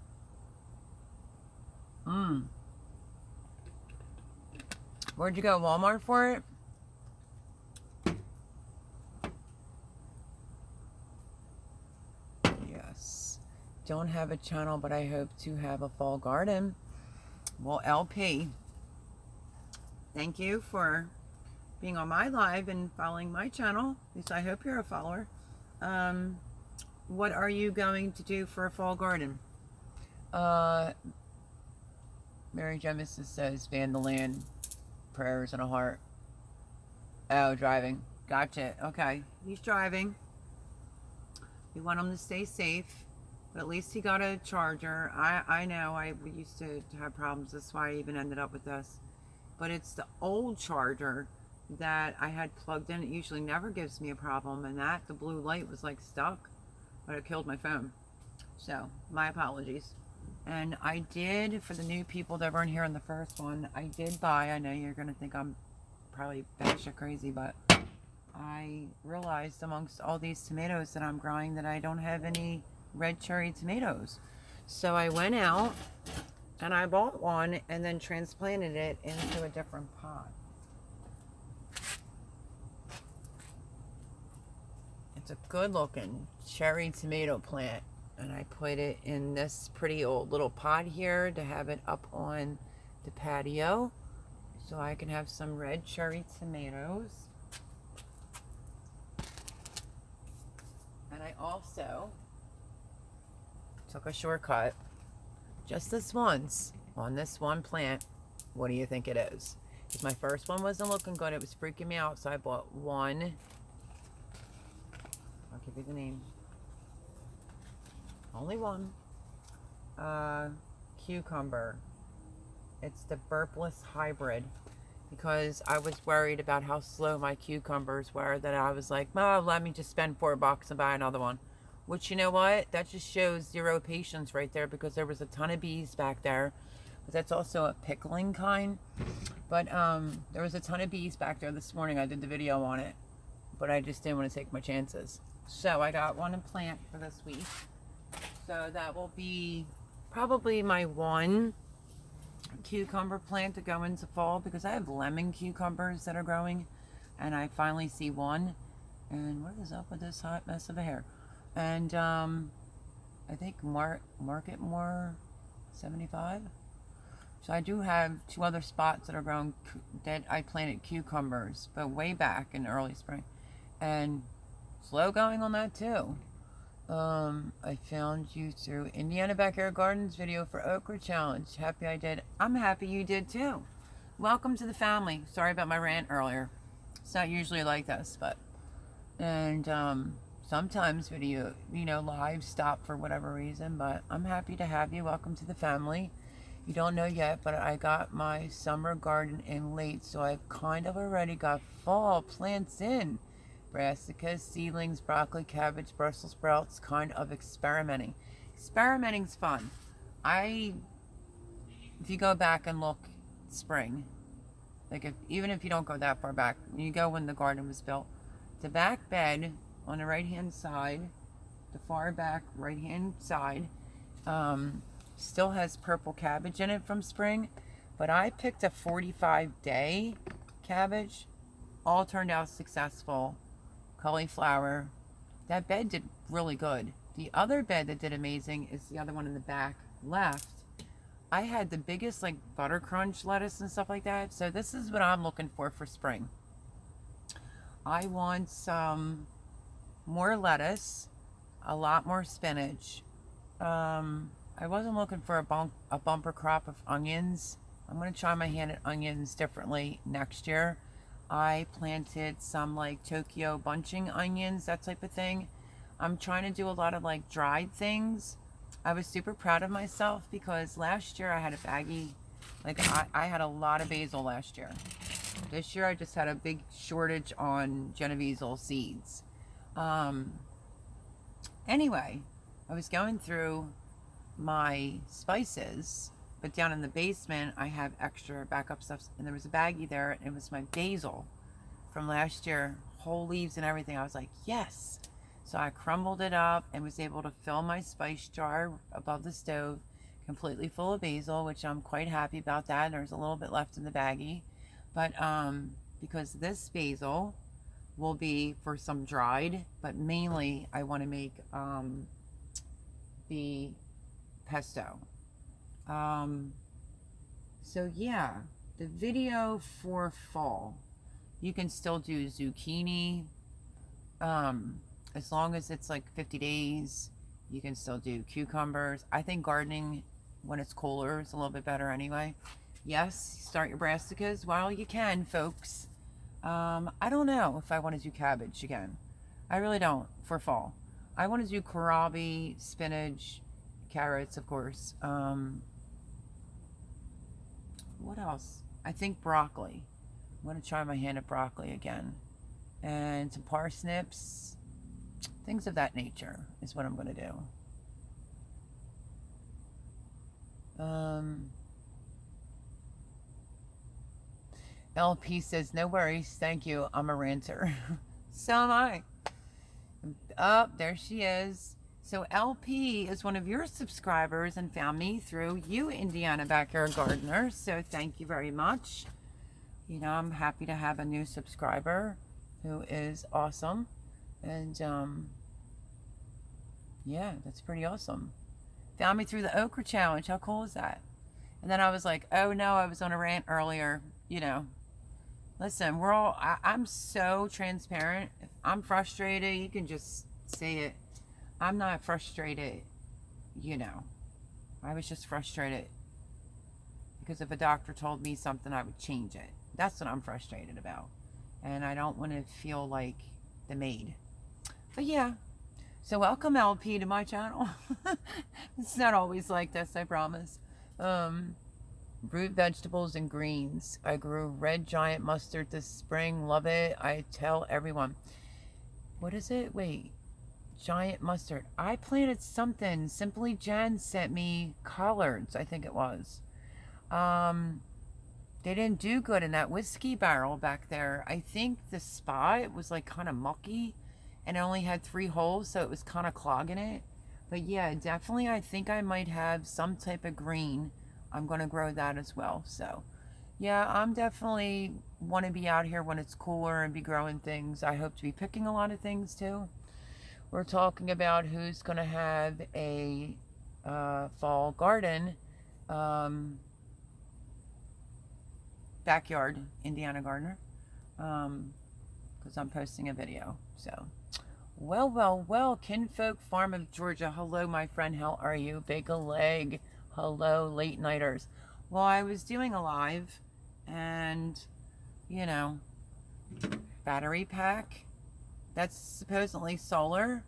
Speaker 1: Where'd you go, Walmart for it? Don't have a channel, but I hope to have a fall garden. Well, LP, thank you for being on my live and following my channel. At least I hope you're a follower. What are you going to do for a fall garden? Mary Genesis says, Vandal Land, prayers and a heart. Oh, driving. Gotcha. Okay. He's driving. We want him to stay safe. But at least he got a charger. I know we used to have problems. That's why I even ended up with this. But it's the old charger that I had plugged in. It usually never gives me a problem. And the blue light was like stuck. But it killed my phone. So, my apologies. And I did, for the new people that weren't here in the first one, I did buy, I know you're going to think I'm probably batshit crazy, but I realized amongst all these tomatoes that I'm growing that I don't have any red cherry tomatoes. So I went out and I bought one and then transplanted it into a different pot. It's a good looking cherry tomato plant, and I put it in this pretty old little pot here to have it up on the patio so I can have some red cherry tomatoes. And I also took a shortcut just this once on this one plant. What do you think it is? Because my first one wasn't looking good. It was freaking me out. So I bought one. I'll give you the name. Only one. Cucumber. It's the burpless hybrid. Because I was worried about how slow my cucumbers were, that I was like, oh, let me just spend $4 and buy another one. Which, you know what? That just shows zero patience right there, because there was a ton of bees back there. But that's also a pickling kind. But there was a ton of bees back there this morning. I did the video on it. But I just didn't want to take my chances. So I got one in plant for this week. So that will be probably my one cucumber plant to go into fall, because I have lemon cucumbers that are growing. And I finally see one. And what is up with this hot mess of a hair? And I think Market More 75. So I do have two other spots that are growing, that I planted cucumbers, but way back in early spring. And slow going on that too. I found you through Indiana Backyard Gardens video for Okra Challenge. Happy I did. I'm happy you did too. Welcome to the family. Sorry about my rant earlier. It's not usually like this, but and sometimes video, live stop for whatever reason, but I'm happy to have you. Welcome to the family. You don't know yet, but I got my summer garden in late, so I've kind of already got fall plants in. Brassicas, seedlings, broccoli, cabbage, Brussels sprouts, kind of experimenting. Experimenting's fun. If you go back and look spring, like even if you don't go that far back, you go when the garden was built, the back bed on the right hand side, the far back right hand side, still has purple cabbage in it from spring, but I picked a 45-day cabbage. All turned out successful. Cauliflower. That bed did really good. The other bed that did amazing is the other one in the back left. I had the biggest like butter crunch lettuce and stuff like that. So this is what I'm looking for spring. I want some more lettuce, a lot more spinach. I wasn't looking for a bumper crop of onions. I'm going to try my hand at onions differently next year. I planted some like Tokyo bunching onions, that type of thing. I'm trying to do a lot of like dried things. I was super proud of myself because last year I had a baggie. Like I had a lot of basil last year. This year I just had a big shortage on Genovese seeds. Anyway, I was going through my spices, but down in the basement I have extra backup stuff, and there was a baggie there, and it was my basil from last year, whole leaves and everything. I was like, yes. So I crumbled it up and was able to fill my spice jar above the stove completely full of basil, which I'm quite happy about that. There's a little bit left in the baggie, but because this basil will be for some dried, but mainly I want to make the pesto. So yeah, the video for fall, you can still do zucchini, as long as it's like 50 days. You can still do cucumbers. I think gardening when it's cooler is a little bit better anyway. Yes, start your brassicas while you can, folks. I don't know if I want to do cabbage again. I really don't for fall. I want to do kohlrabi, spinach, carrots, of course. What else? I think broccoli. I'm going to try my hand at broccoli again. And some parsnips. Things of that nature is what I'm going to do. LP says, no worries, thank you, I'm a ranter. So am I. Oh, there she is. So LP is one of your subscribers and found me through you, Indiana Backyard Gardener. So thank you very much. You know, I'm happy to have a new subscriber who is awesome. And yeah, that's pretty awesome. Found me through the okra challenge. How cool is that? And then I was like, oh no, I was on a rant earlier. You know, listen, I'm so transparent. If I'm frustrated, you can just say it. I'm not frustrated, you know. I was just frustrated because if a doctor told me something, I would change it. That's what I'm frustrated about. And I don't want to feel like the maid. But yeah. So welcome LP to my channel. It's not always like this, I promise. Root vegetables and greens. I grew red giant mustard this spring. Love it. I tell everyone. What is it? Wait. Giant mustard. I planted something. Simply Jen sent me collards, I think it was. They didn't do good in that whiskey barrel back there. I think the spot was like kind of mucky and it only had 3 holes, so it was kind of clogging it. But yeah, definitely I think I might have some type of green. I'm going to grow that as well. So yeah, I'm definitely want to be out here when it's cooler and be growing things. I hope to be picking a lot of things too. We're talking about who's going to have a fall garden, backyard Indiana gardener, because I'm posting a video. So, well, Kinfolk Farm of Georgia. Hello, my friend. How are you? Big a leg. Hello, late nighters. Well, I was doing a live, And, you know, battery pack. That's supposedly solar.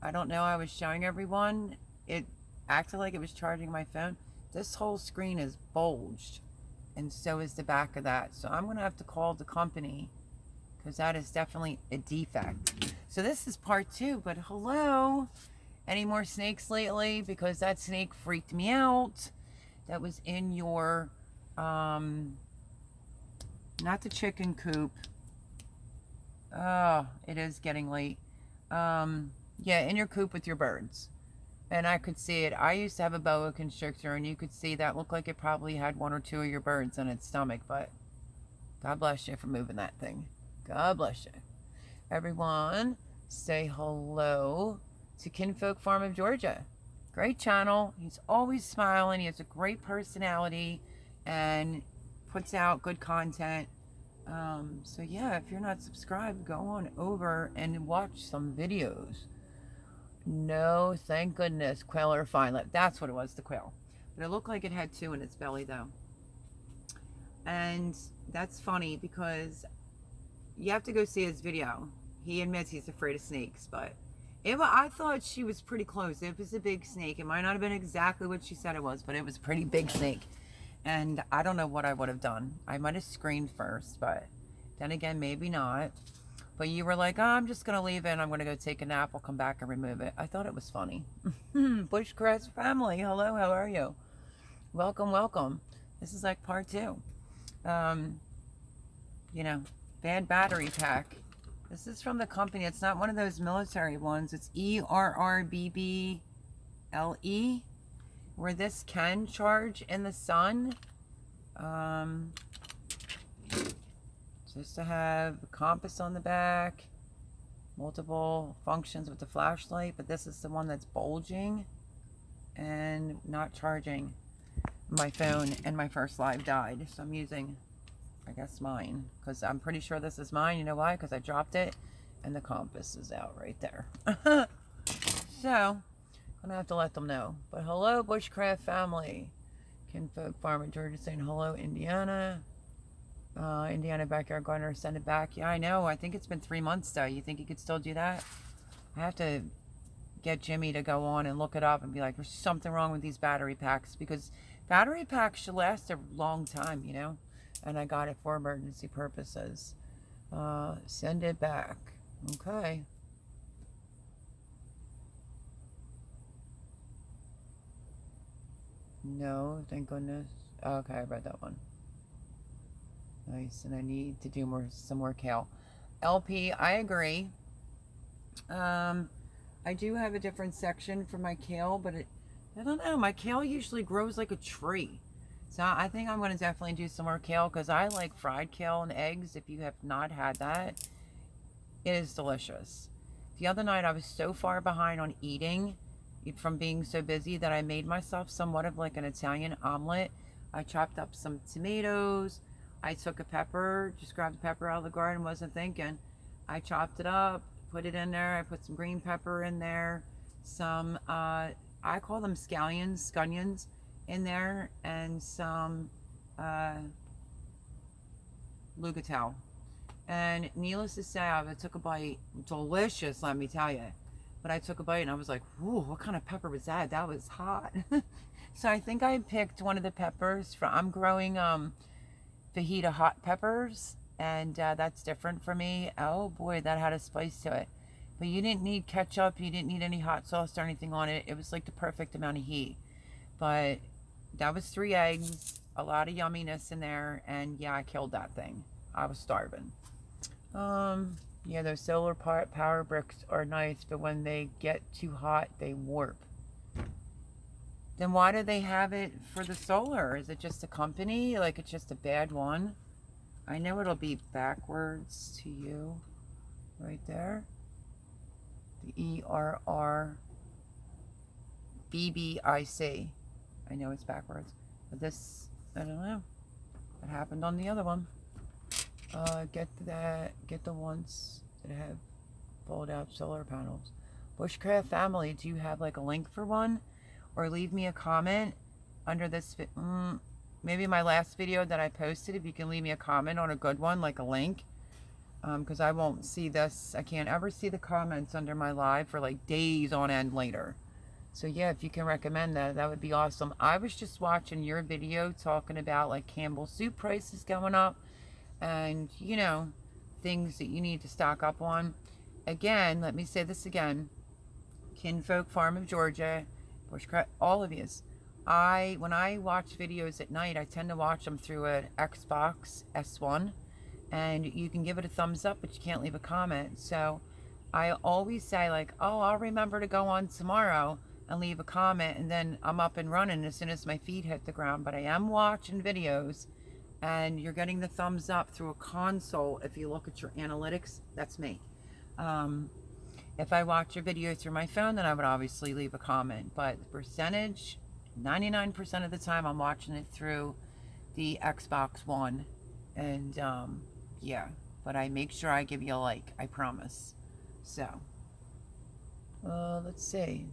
Speaker 1: I don't know. I was showing everyone. It acted like it was charging my phone. This whole screen is bulged. And so is the back of that. So I'm going to have to call the company, because that is definitely a defect. So this is part 2. But hello. Any more snakes lately? Because that snake freaked me out. That was in your, not the chicken coop. Oh, it is getting late. Yeah, in your coop with your birds. And I could see it. I used to have a boa constrictor, and you could see that looked like it probably had 1 or 2 of your birds in its stomach. But God bless you for moving that thing. God bless you. Everyone, say hello to Kinfolk Farm of Georgia. Great channel. He's always smiling. He has a great personality and puts out good content. So yeah, if you're not subscribed, go on over and watch some videos. No, thank goodness, quail are fine. That's what it was, the quail. But it looked like it had 2 in its belly though. And that's funny because you have to go see his video. He admits he's afraid of snakes, but I thought she was pretty close. It was a big snake. It might not have been exactly what she said it was, but it was a pretty big snake. And I don't know what I would have done. I might have screamed first, but then again, maybe not. But you were like, oh, I'm just going to leave it and I'm going to go take a nap. I'll come back and remove it. I thought it was funny. Bushcrest family, hello, how are you? Welcome, welcome. This is like part 2. You know, bad battery pack. This is from the company. It's not one of those military ones. It's ERRBBLE, where this can charge in the sun. Just to have a compass on the back, multiple functions with the flashlight, but this is the one that's bulging and not charging. My phone and my first live died, so I'm using, I guess, mine, because I'm pretty sure this is mine. You know why? Because I dropped it and the compass is out right there. So I'm gonna have to let them know. But hello, Bushcraft family. Kinfolk Farm of Georgia saying hello, Indiana. Indiana Backyard Gardener, send it back. Yeah, I know. I think it's been 3 months though. You think you could still do that? I have to get Jimmy to go on and look it up and be like, there's something wrong with these battery packs, because battery packs should last a long time, you know? And I got it for emergency purposes. Send it back. Okay. No, thank goodness. Okay, I read that one. Nice, and I need to do some more kale. LP, I agree. I do have a different section for my kale, but I don't know. My kale usually grows like a tree. So I think I'm going to definitely do some more kale, because I like fried kale and eggs. If you have not had that, it is delicious. The other night I was so far behind on eating from being so busy that I made myself somewhat of like an Italian omelet. I chopped up some tomatoes. I took a pepper, just grabbed the pepper out of the garden, wasn't thinking. I chopped it up, put it in there. I put some green pepper in there, some, I call them scallions in there, and some Lugatelle. And needless to say, I took a bite. Delicious, let me tell you. But I took a bite and I was like, "Ooh, what kind of pepper was that? That was hot." So I think I picked one of the peppers from, I'm growing fajita hot peppers, and that's different for me. Oh boy, that had a spice to it. But you didn't need ketchup, you didn't need any hot sauce or anything on it. It was like the perfect amount of heat. But that was 3 eggs, a lot of yumminess in there, and yeah, I killed that thing. I was starving. Yeah, those solar power bricks are nice, but when they get too hot, they warp. Then why do they have it for the solar? Is it just a company? Like, it's just a bad one? I know it'll be backwards to you. Right there. The ERRBBIC. I know it's backwards. But this, I don't know. It happened on the other one. Get the ones that have fold out solar panels. Bushcraft family, do you have like a link for one? Or leave me a comment under this maybe my last video that I posted, if you can leave me a comment on a good one, like a link, because I won't see this. I can't ever see the comments under my live for like days on end later. So yeah, if you can recommend that, that would be awesome. I was just watching your video talking about like Campbell soup prices going up and, you know, things that you need to stock up on. Again, let me say this again. Kinfolk Farm of Georgia, Bushcraft, all of yous. When I watch videos at night, I tend to watch them through an Xbox S1, and you can give it a thumbs up, but you can't leave a comment. So I always say like, oh, I'll remember to go on tomorrow and leave a comment, and then I'm up and running as soon as my feet hit the ground. But I am watching videos, and you're getting the thumbs up through a console. If you look at your analytics, that's me. If I watch a video through my phone, then I would obviously leave a comment. But the percentage, 99% of the time, I'm watching it through the Xbox One. And yeah, but I make sure I give you a like, I promise. So, let's see.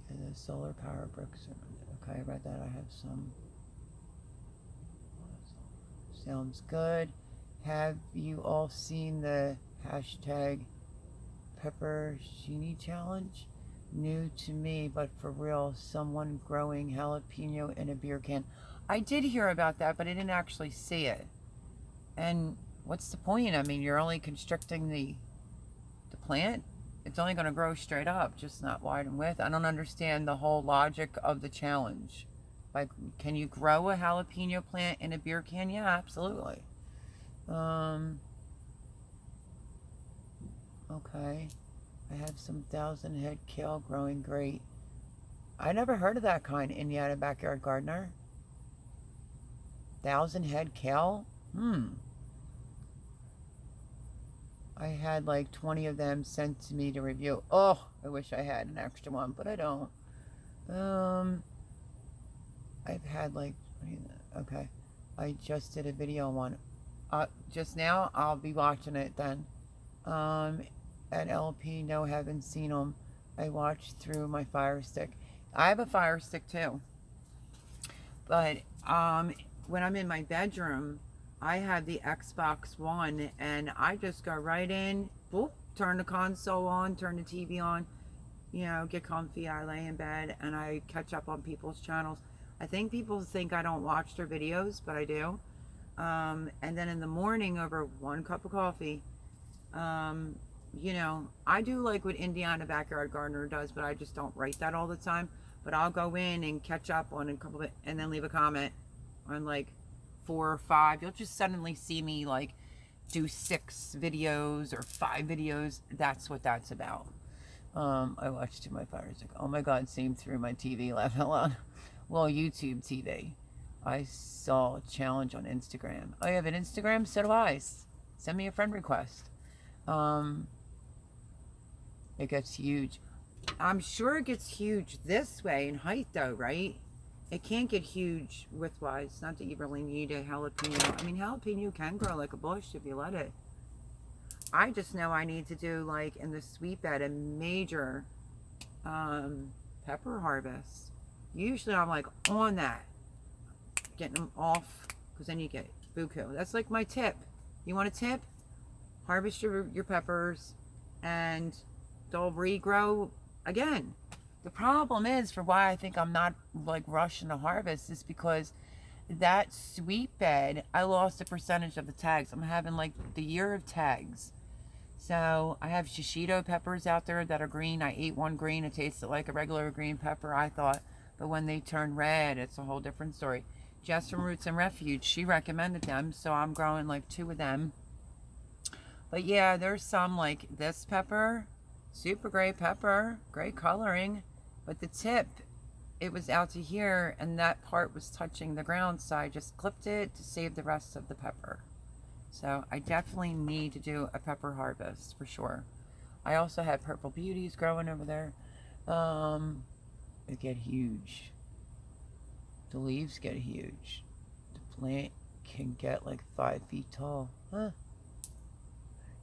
Speaker 1: The solar power bricks. Okay, I read that. I have some. Sounds good. Have you all seen the hashtag Pepperoncini challenge? New to me, but for real, someone growing jalapeno in a beer can. I did hear about that, but I didn't actually see it. And what's the point? I mean, you're only constricting the plant. It's only going to grow straight up, just not wide and width. I don't understand the whole logic of the challenge. Like, can you grow a jalapeno plant in a beer can? Yeah, absolutely. Okay. I have some 1,000 head kale growing great. I never heard of that kind, Indiana Backyard Gardener. 1,000 head kale? I had like 20 of them sent to me to review. Oh, I wish I had an extra one, but I don't. I've had like, okay. I just did a video on one. Just now, I'll be watching it then. At LP, no, haven't seen them. I watched through my Fire Stick. I have a Fire Stick too. But when I'm in my bedroom, I have the Xbox One, and I just go right in, boop, turn the console on, turn the TV on, you know, get comfy, I lay in bed, and I catch up on people's channels. I think people think I don't watch their videos, but I do. And then in the morning, over 1 cup of coffee, you know, I do like what Indiana Backyard Gardener does, but I just don't write that all the time. But I'll go in and catch up on a couple of it, and then leave a comment on like 4 or 5. You'll just suddenly see me like do 6 videos or 5 videos. That's what that's about. I watched my Fire Stick. Oh my God, same through my TV, laugh out loud. Well, YouTube TV. I saw a challenge on Instagram. Oh, you have an Instagram? So do I. Send me a friend request. It gets huge. I'm sure it gets huge this way in height though, right? It can't get huge width-wise. Not that you really need a jalapeno. I mean, jalapeno can grow like a bush if you let it. I just know I need to do, like, in the sweet bed, a major pepper harvest. Usually I'm, like, on that. Getting them off, because then you get buku. That's, like, my tip. You want a tip? Harvest your peppers, and they'll regrow again. The problem is, for why I think I'm not like rushing to harvest, is because that sweet bed, I lost a percentage of the tags. I'm having like the year of tags. So I have shishito peppers out there that are green. I ate one green. It tasted like a regular green pepper, I thought. But when they turn red, it's a whole different story. Jess from Roots and Refuge, she recommended them. So I'm growing like 2 of them. But yeah, there's some like this pepper. Super great pepper. Great coloring. But the tip, it was out to here, and that part was touching the ground, so I just clipped it to save the rest of the pepper. So I definitely need to do a pepper harvest, for sure. I also have purple beauties growing over there. They get huge. The leaves get huge. The plant can get like 5 feet tall. Huh.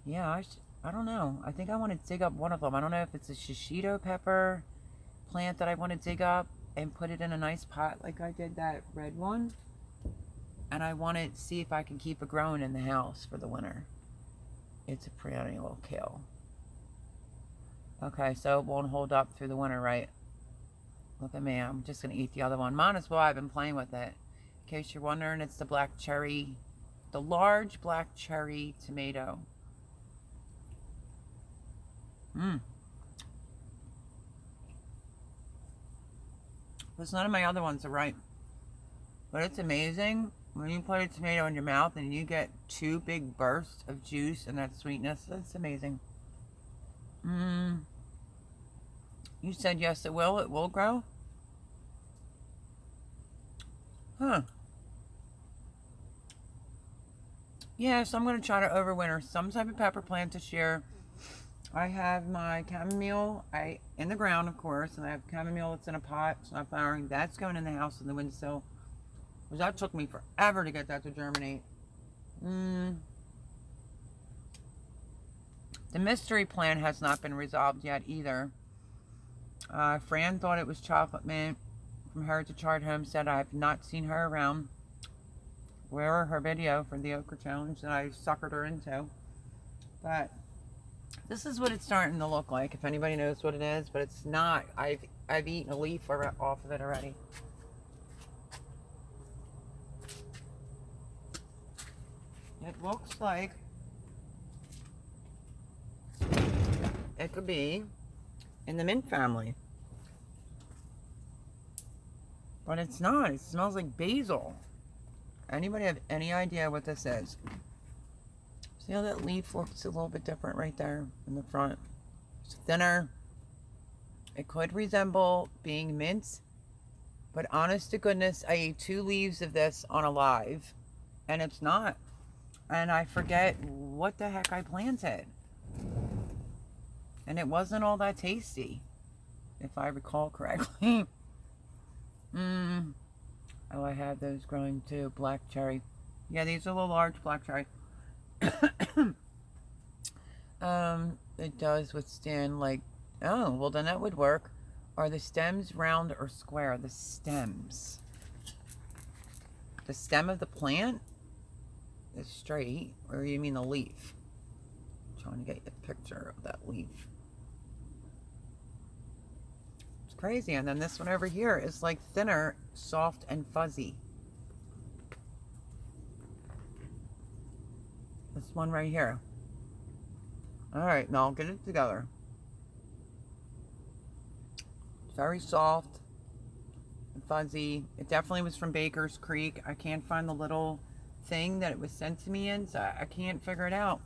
Speaker 1: Yeah, I don't know. I think I want to dig up one of them. I don't know if it's a shishito pepper plant that I want to dig up, and put it in a nice pot like I did that red one. And I want to see if I can keep it growing in the house for the winter. It's a perennial kale. Okay, so it won't hold up through the winter, right? Look at me, I'm just going to eat the other one. Might as well, I've been playing with it. In case you're wondering, it's the black cherry, the large black cherry tomato. Because none of my other ones are ripe. But it's amazing when you put a tomato in your mouth and you get 2 big bursts of juice and that sweetness. It's amazing. You said yes, it will. It will grow? Huh. Yeah, so I'm going to try to overwinter some type of pepper plant this year. I have my chamomile in the ground, of course, and I have chamomile that's in a pot. It's not flowering. That's going in the house in the windowsill. Because that took me forever to get that to germinate. The mystery plant has not been resolved yet either. Fran thought it was chocolate mint from Heritage Heart Homestead. I have not seen her around. Where her video for the okra challenge that I suckered her into. But this is what it's starting to look like, if anybody knows what it is, but it's not. I've eaten a leaf off of it already. It looks like it could be in the mint family. But it's not. It smells like basil. Anybody have any idea what this is? See how that leaf looks a little bit different right there in the front? It's thinner. It could resemble being mint, but honest to goodness, I ate 2 leaves of this on a live, and it's not. And I forget what the heck I planted. And it wasn't all that tasty, if I recall correctly. Oh, I have those growing too. Black cherry. Yeah, these are the large black cherry. It does withstand, like, oh, well then that would work. Are the stems round or square? The stems. The stem of the plant is straight, or you mean the leaf? I'm trying to get a picture of that leaf. It's crazy. And then this one over here is like thinner, soft, and fuzzy. This one right here. Alright, now I'll get it together. It's very soft and fuzzy. It definitely was from Baker's Creek. I can't find the little thing that it was sent to me in, so I can't figure it out.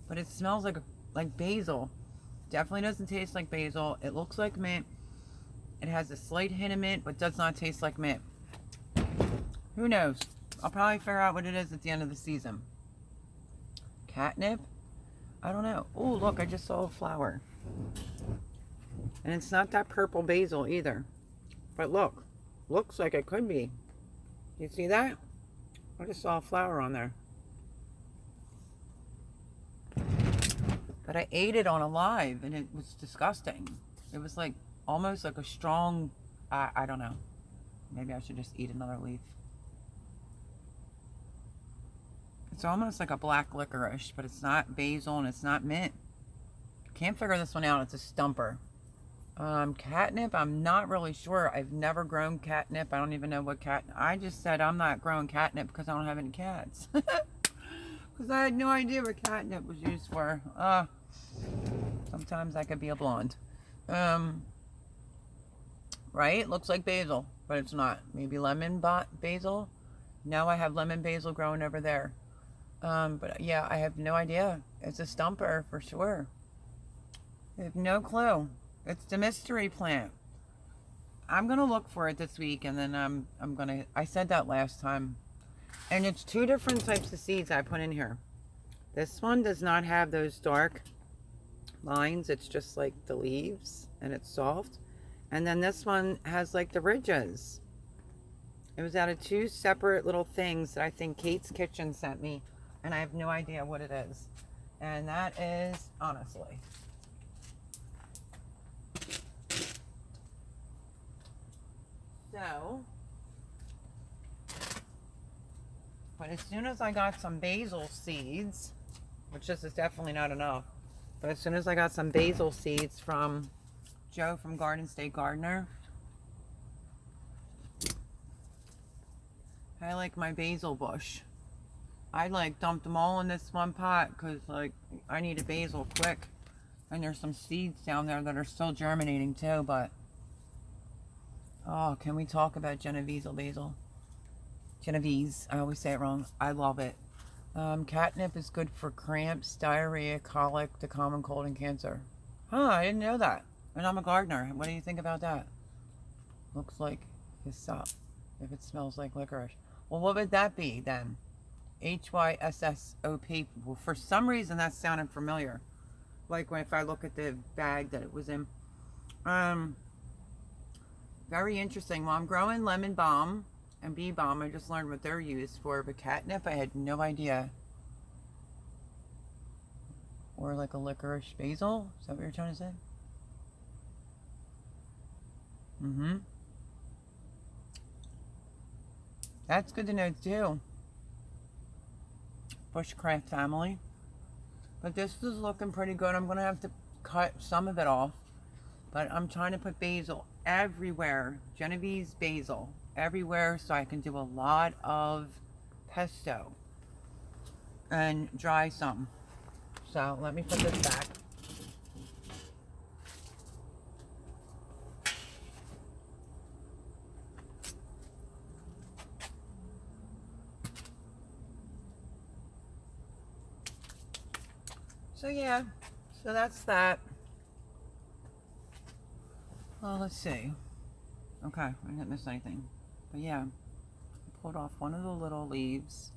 Speaker 1: But it smells like basil. Definitely doesn't taste like basil. It looks like mint. It has a slight hint of mint, but does not taste like mint. Who knows? I'll probably figure out what it is at the end of the season. Catnip? I don't know. Oh, look, I just saw a flower. And it's not that purple basil either. But look, looks like it could be. You see that? I just saw a flower on there. But I ate it on a live and it was disgusting. It was like almost like a strong, I don't know. Maybe I should just eat another leaf. It's almost like a black licorice, but it's not basil and it's not mint. Can't figure this one out. It's a stumper. Catnip, I'm not really sure. I've never grown catnip. I don't even know what catnip. I just said I'm not growing catnip because I don't have any cats. Because I had no idea what catnip was used for. Sometimes I could be a blonde. Right? Looks like basil, but it's not. Maybe lemon basil. Now I have lemon basil growing over there. But yeah, I have no idea. It's a stumper for sure. I have no clue. It's the mystery plant. I'm gonna look for it this week, and then I said that last time. And it's 2 different types of seeds I put in here. This one does not have those dark lines. It's just like the leaves, and it's soft. And then this one has like the ridges. It was out of 2 separate little things that I think Kate's Kitchen sent me, and I have no idea what it is. And that is, honestly, So, but as soon as I got some basil seeds, which this is definitely not enough, but as soon as I got some basil seeds from Joe from Garden State Gardener, I like my basil bush. I like dumped them all in this one pot because like I need a basil quick. And there's some seeds down there that are still germinating too, but oh, can we talk about Genovese basil? Genovese, I always say it wrong. I love it. Catnip is good for cramps, diarrhea, colic, the common cold, and cancer. Huh, I didn't know that. And I'm a gardener. What do you think about that? Looks like hyssop, if it smells like licorice. Well, what would that be then? Hyssop. Well, for some reason that sounded familiar. Like if I look at the bag that it was in. Very interesting. Well, I'm growing lemon balm and bee balm. I just learned what they're used for, but catnip, I had no idea. Or like a licorice basil. Is that what you're trying to say? Mm-hmm. That's good to know too. Bushcraft family. But this is looking pretty good. I'm going to have to cut some of it off. But I'm trying to put basil everywhere. Genovese basil everywhere so I can do a lot of pesto. And dry some. So let me put this back. So yeah, so that's that. Well, let's see. Okay, I didn't miss anything. But yeah, I pulled off one of the little leaves.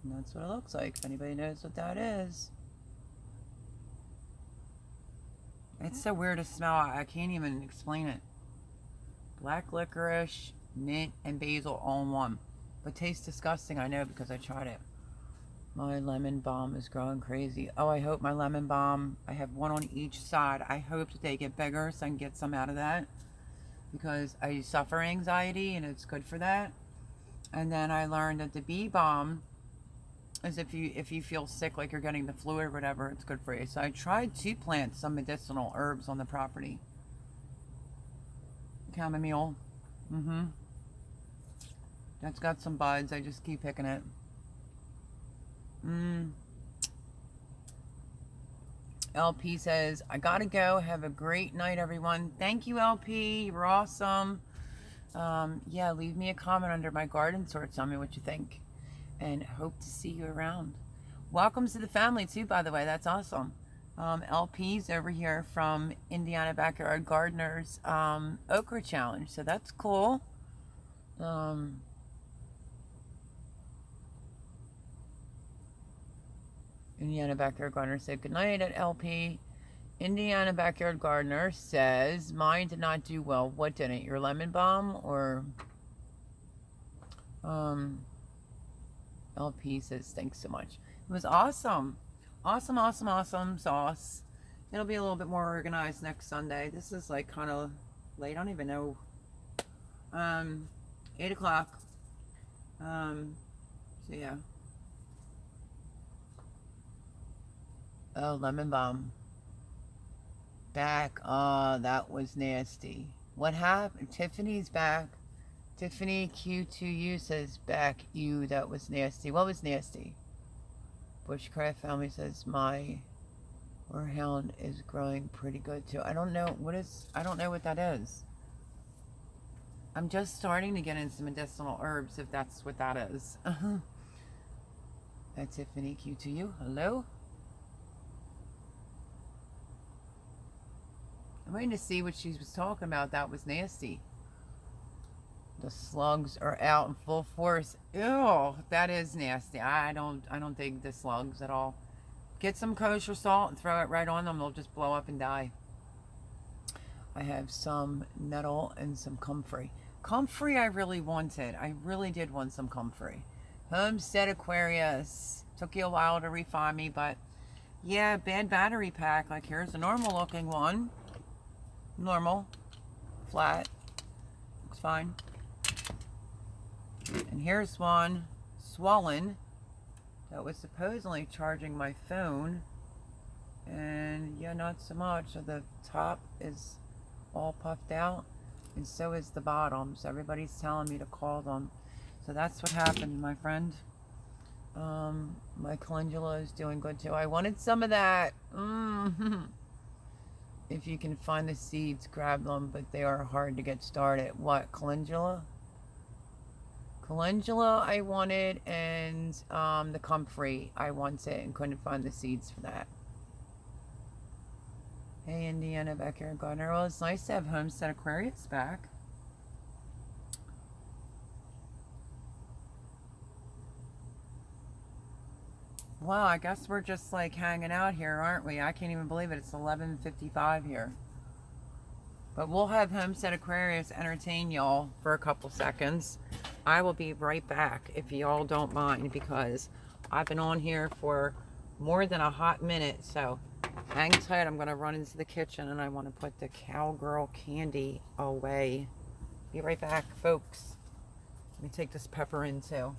Speaker 1: And that's what it looks like, if anybody knows what that is. It's so weird to smell, I can't even explain it. Black licorice, mint, and basil all in one. But tastes disgusting, I know, because I tried it. My lemon balm is growing crazy. Oh, I hope my lemon balm, I have one on each side. I hope that they get bigger so I can get some out of that. Because I suffer anxiety and it's good for that. And then I learned that the bee balm is if you feel sick, like you're getting the flu or whatever, it's good for you. So I tried to plant some medicinal herbs on the property. Chamomile. Mm-hmm. That's got some buds. I just keep picking it. LP says, I gotta go. Have a great night, everyone. Thank you, LP. You're awesome. Yeah, leave me a comment under my garden tour. Tell me what you think. And hope to see you around. Welcome to the family, too, by the way. That's awesome. LP's over here from Indiana Backyard Gardeners Okra Challenge. So that's cool. Indiana Backyard Gardener said good night at LP. Indiana Backyard Gardener says mine did not do well. What didn't? Your lemon balm or LP says thanks so much. It was awesome. Awesome sauce. It'll be a little bit more organized next Sunday. This is like kind of late. I don't even know. 8 o'clock. So yeah. Oh, lemon balm. Back. Oh, that was nasty. What happened? Tiffany's back. Tiffany Q2U says back. You, that was nasty. What was nasty? Bushcraft family says my horehound is growing pretty good too. I don't know I don't know what that is. I'm just starting to get into medicinal herbs, if that's what that is. That's Tiffany Q2U. Hello? I'm waiting to see what she was talking about. That was nasty. The slugs are out in full force. Ew, that is nasty. I don't dig the slugs at all. Get some kosher salt and throw it right on them. They'll just blow up and die. I have some nettle and some comfrey. Comfrey I really wanted. I really did want some comfrey. Homestead Aquarius. Took you a while to refine me, but yeah, bad battery pack. Like here's a normal looking one. Normal. flat. Looks fine. And here's one swollen that was supposedly charging my phone. And yeah, not so much. So the top is all puffed out, and so is the bottom. So everybody's telling me to call them. So that's what happened, my friend. My calendula is doing good too. I wanted some of that. If you can find the seeds, grab them, but they are hard to get started. What, calendula? Calendula I wanted, and the comfrey I wanted, and couldn't find the seeds for that. Hey, Indiana Backyard Gardener. Well, it's nice to have Homestead Aquarius back. Well, I guess we're just like hanging out here, aren't we? I can't even believe it. It's 11:55 here. But we'll have Homestead Aquarius entertain y'all for a couple seconds. I will be right back if y'all don't mind, because I've been on here for more than a hot minute. So hang tight. I'm going to run into the kitchen and I want to put the Cowgirl candy away. Be right back, folks. Let me take this pepper in too.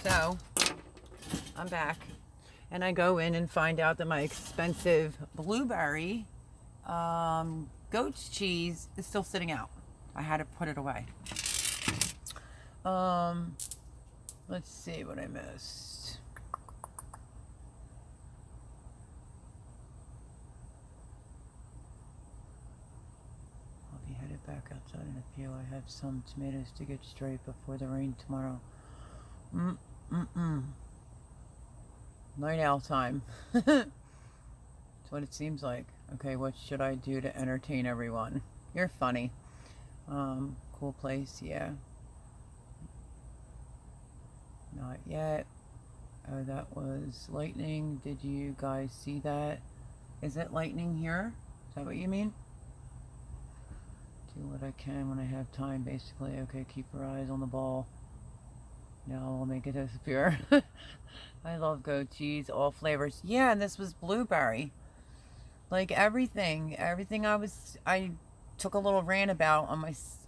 Speaker 1: So, I'm back, and I go in and find out that my expensive blueberry goat's cheese is still sitting out. I had to put it away. Let's see what I missed. I'll be headed back outside in a few. I have some tomatoes to get straight before the rain tomorrow. Night owl time. That's what it seems like. Okay, what should I do to entertain everyone? You're funny. Cool place, yeah. Not yet. Oh, that was lightning. Did you guys see that? Is it lightning here? Is that what you mean? Do what I can when I have time, basically. Okay, keep your eyes on the ball. Now I'll make it disappear. I love goat cheese, all flavors. Yeah, and this was blueberry. Like everything I took a little rant about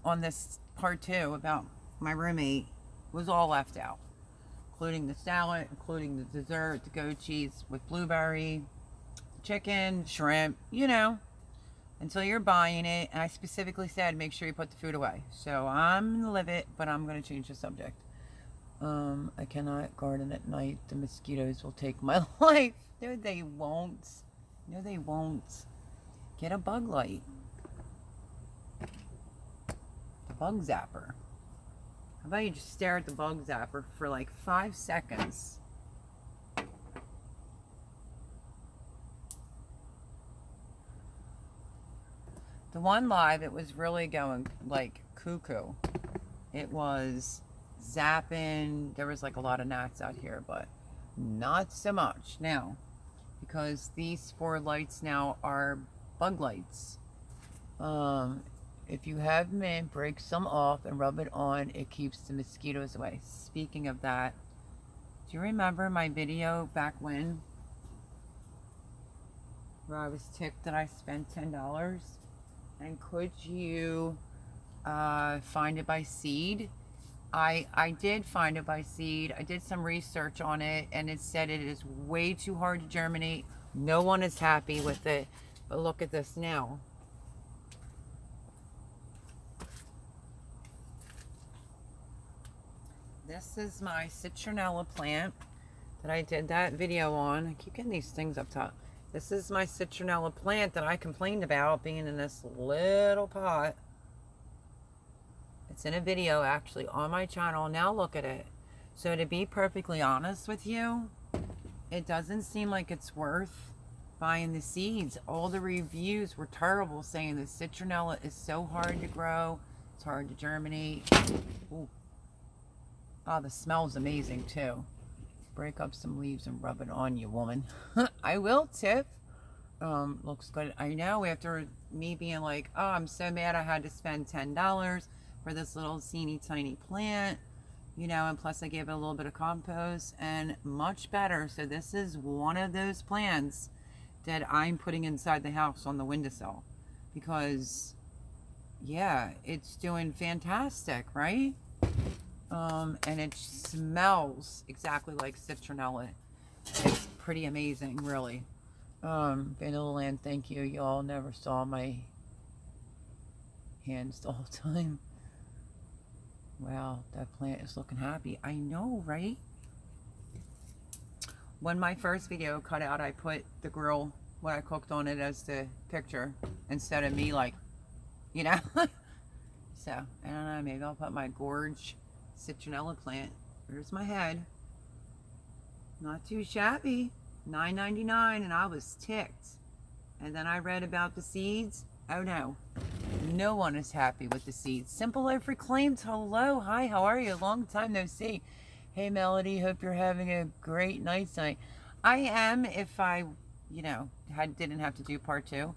Speaker 1: on this part 2 about my roommate was all left out, including the salad, including the dessert, the goat cheese with blueberry, chicken, shrimp, you know, until you're buying it. And I specifically said, make sure you put the food away. So I'm going to live it, but I'm going to change the subject. I cannot garden at night. The mosquitoes will take my life. No, they won't. No, they won't. Get a bug light. The bug zapper. How about you just stare at the bug zapper for like 5 seconds? The one live, it was really going like cuckoo. It was zapping. There was like a lot of gnats out here, but not so much now, because these 4 lights now are bug lights. If you have mint, break some off and rub it on. It keeps the mosquitoes away. Speaking of that, do you remember my video back when, where I was tipped that I spent $10? And could you find it by seed? I did find it by seed. I did some research on it, and it said it is way too hard to germinate. No one is happy with it. But look at this now. This is my citronella plant that I did that video on. I keep getting these things up top. This is my citronella plant that I complained about being in this little pot. It's in a video actually on my channel. Now look at it. So to be perfectly honest with you, it doesn't seem like it's worth buying the seeds. All the reviews were terrible, saying the citronella is so hard to grow. It's hard to germinate. Ooh. Oh, the smell's amazing too. Break up some leaves and rub it on you, woman. I will, Tiff. Looks good. I know, after me being like, oh, I'm so mad I had to spend $10 for this little teeny tiny plant, you know, and plus I gave it a little bit of compost, and much better. So this is one of those plants that I'm putting inside the house on the windowsill, because yeah, it's doing fantastic, right? And it smells exactly like citronella. It's pretty amazing, really. Vanilla Land, thank you. Y'all never saw my hands the whole time. Wow, that plant is looking happy. I know, right? When my first video cut out, I put the grill, what I cooked on it, as the picture, instead of me, like, you know. So, I don't know, maybe I'll put my gorge citronella plant. Here's my head. Not too shabby. $9.99, and I was ticked. And then I read about the seeds. Oh no. No one is happy with the seeds. Simple Life Reclaimed. Hello. Hi, how are you? Long time no see. Hey Melody, hope you're having a great night tonight. I am, if I, you know, didn't have to do part 2.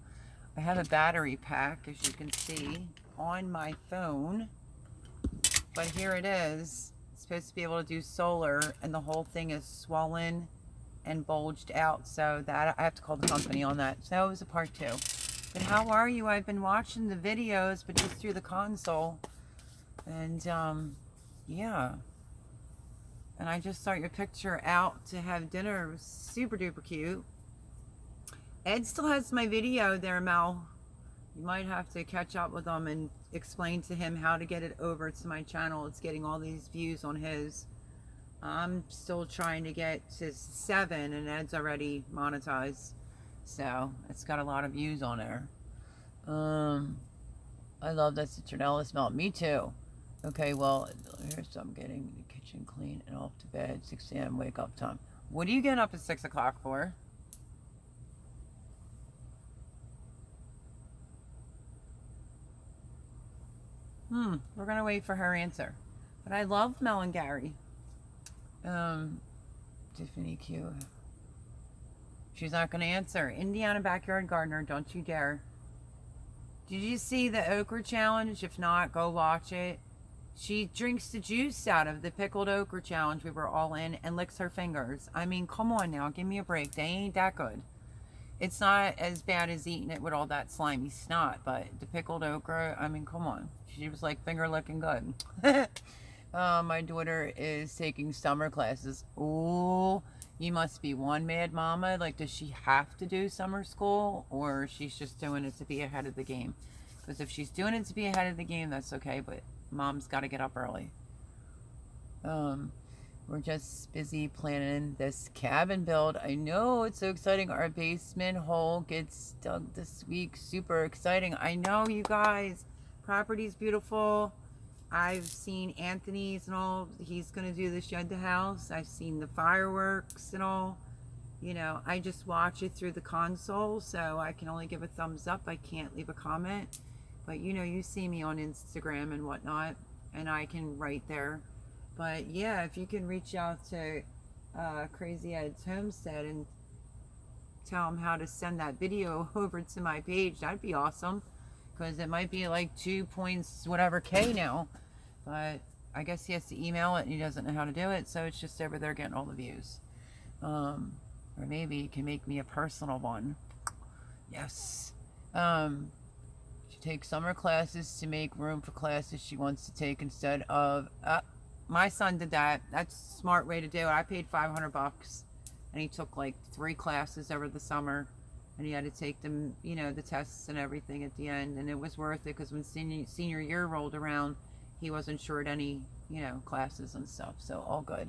Speaker 1: I have a battery pack, as you can see, on my phone. But here it is. It's supposed to be able to do solar, and the whole thing is swollen and bulged out. So that I have to call the company on that. So that was a part 2. But how are you? I've been watching the videos, but just through the console. And yeah. And I just saw your picture out to have dinner. It was super duper cute. Ed still has my video there, Mel. You might have to catch up with him and explain to him how to get it over to my channel. It's getting all these views on his. I'm still trying to get to 7, and Ed's already monetized. So it's got a lot of views on there. I love that citronella smell. Me too. Okay, well, here's some getting the kitchen clean and off to bed. 6 a.m. wake up time. What are you getting up at 6 o'clock for? We're gonna wait for her answer. But I love Mel and Gary. Tiffany Q. She's not gonna answer. Indiana Backyard Gardener, don't you dare. Did you see the okra challenge? If not, go watch it. She drinks the juice out of the pickled okra challenge we were all in and licks her fingers. I mean, come on now, give me a break. They ain't that good. It's not as bad as eating it with all that slimy snot, but the pickled okra, I mean, come on. She was like finger licking good. My daughter is taking summer classes. Oh, you must be one mad mama. Like, does she have to do summer school, or she's just doing it to be ahead of the game? Because if she's doing it to be ahead of the game, that's okay, but mom's got to get up early. We're just busy planning this cabin build. I know, it's so exciting. Our basement hole gets dug this week. Super exciting. I know, you guys. Property's beautiful. I've seen Anthony's and all. He's going to do the shed to house. I've seen the fireworks and all. You know, I just watch it through the console, so I can only give a thumbs up. I can't leave a comment. But, you know, you see me on Instagram and whatnot, and I can write there. But yeah, if you can reach out to Crazy Ed's Homestead and tell him how to send that video over to my page, that'd be awesome. Because it might be like 2 points whatever K now. But I guess he has to email it and he doesn't know how to do it. So it's just over there getting all the views. Or maybe he can make me a personal one. Yes. She takes summer classes to make room for classes she wants to take instead of... my son did that. That's a smart way to do it. I paid $500 and he took like 3 classes over the summer, and he had to take them, you know, the tests and everything at the end, and it was worth it because when senior year rolled around, he wasn't short any, you know, classes and stuff. So all good.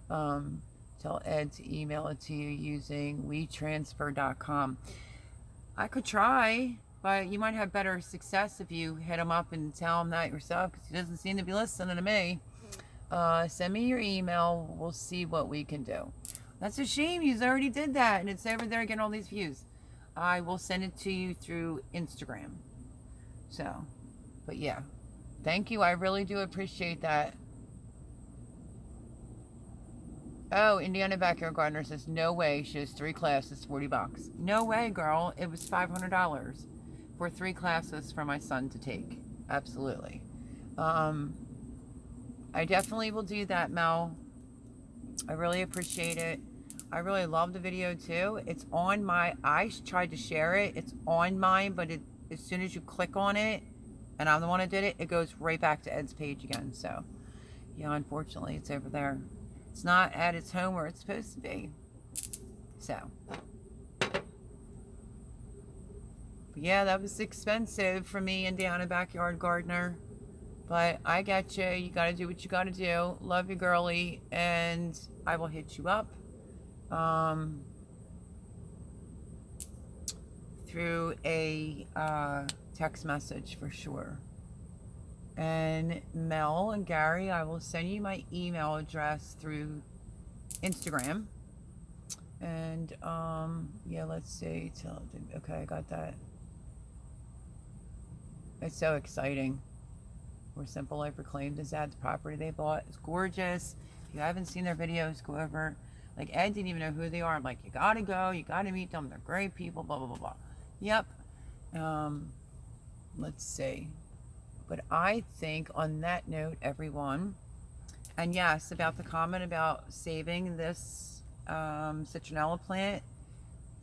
Speaker 1: Tell Ed to email it to you using WeTransfer.com. I could try, but you might have better success if you hit him up and tell him that yourself, because he doesn't seem to be listening to me. Send me your email. We'll see what we can do. That's a shame. You already did that, and it's over there getting all these views. I will send it to you through Instagram. So, but yeah. Thank you. I really do appreciate that. Oh, Indiana Backyard Gardener says, no way. She has 3 classes, $40. No way, girl. It was $500 for 3 classes for my son to take. Absolutely. I definitely will do that, Mel. I really appreciate it. I really love the video too. It's on my, I tried to share it. It's on mine, but as soon as you click on it, and I'm the one that did it, it goes right back to Ed's page again. So, yeah, unfortunately, it's over there. It's not at its home where it's supposed to be. So. But yeah, that was expensive for me, Indiana Backyard Gardener. But I got you. You got to do what you got to do. Love you, girly. And I will hit you up through a text message for sure. And Mel and Gary, I will send you my email address through Instagram. And yeah, let's see. Okay, I got that. It's so exciting. Where Simple Life Reclaimed is at, the property they bought. It's gorgeous. If you haven't seen their videos, go over. Like, Ed didn't even know who they are. I'm like, you gotta go, you gotta meet them, they're great people, blah, blah, blah, blah. Yep. Let's see. But I think on that note, everyone, and yes, about the comment about saving this citronella plant,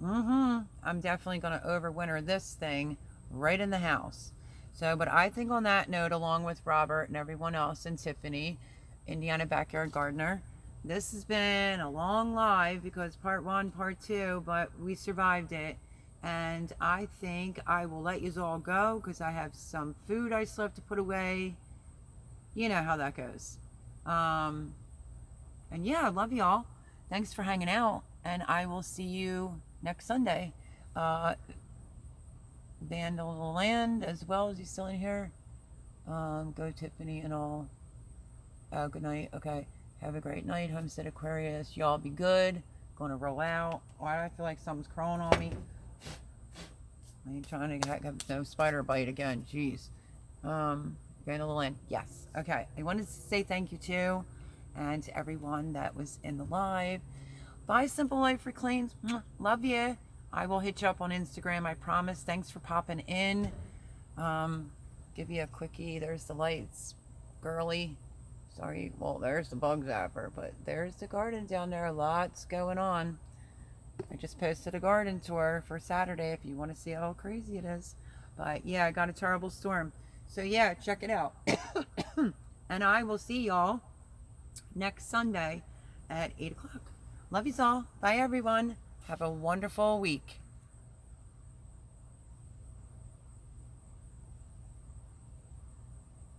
Speaker 1: I'm definitely gonna overwinter this thing right in the house. So, but I think on that note, along with Robert and everyone else and Tiffany, Indiana Backyard Gardener, this has been a long live because part 1, part 2, but we survived it. And I think I will let you all go because I have some food I still have to put away. You know how that goes. And yeah, I love y'all. Thanks for hanging out. And I will see you next Sunday. Vandal the Land as well. Is he still in here? Go Tiffany and all. Good night. Okay. Have a great night, Homestead Aquarius. Y'all be good. Gonna roll out. Why do I feel like something's crawling on me? I ain't trying to have no spider bite again. Jeez. Vandal the Land. Yes. Okay. I wanted to say thank you too. And to everyone that was in the live. Bye, Simple Life Reclaimed. Love you. I will hit you up on Instagram, I promise. Thanks for popping in. Give you a quickie. There's the lights. girly. Sorry, well, there's the bug zapper, but there's the garden down there. Lots going on. I just posted a garden tour for Saturday if you want to see how crazy it is. But yeah, I got a terrible storm. So yeah, check it out. And I will see y'all next Sunday at 8 o'clock. Love yous all. Bye, everyone. Have a wonderful week.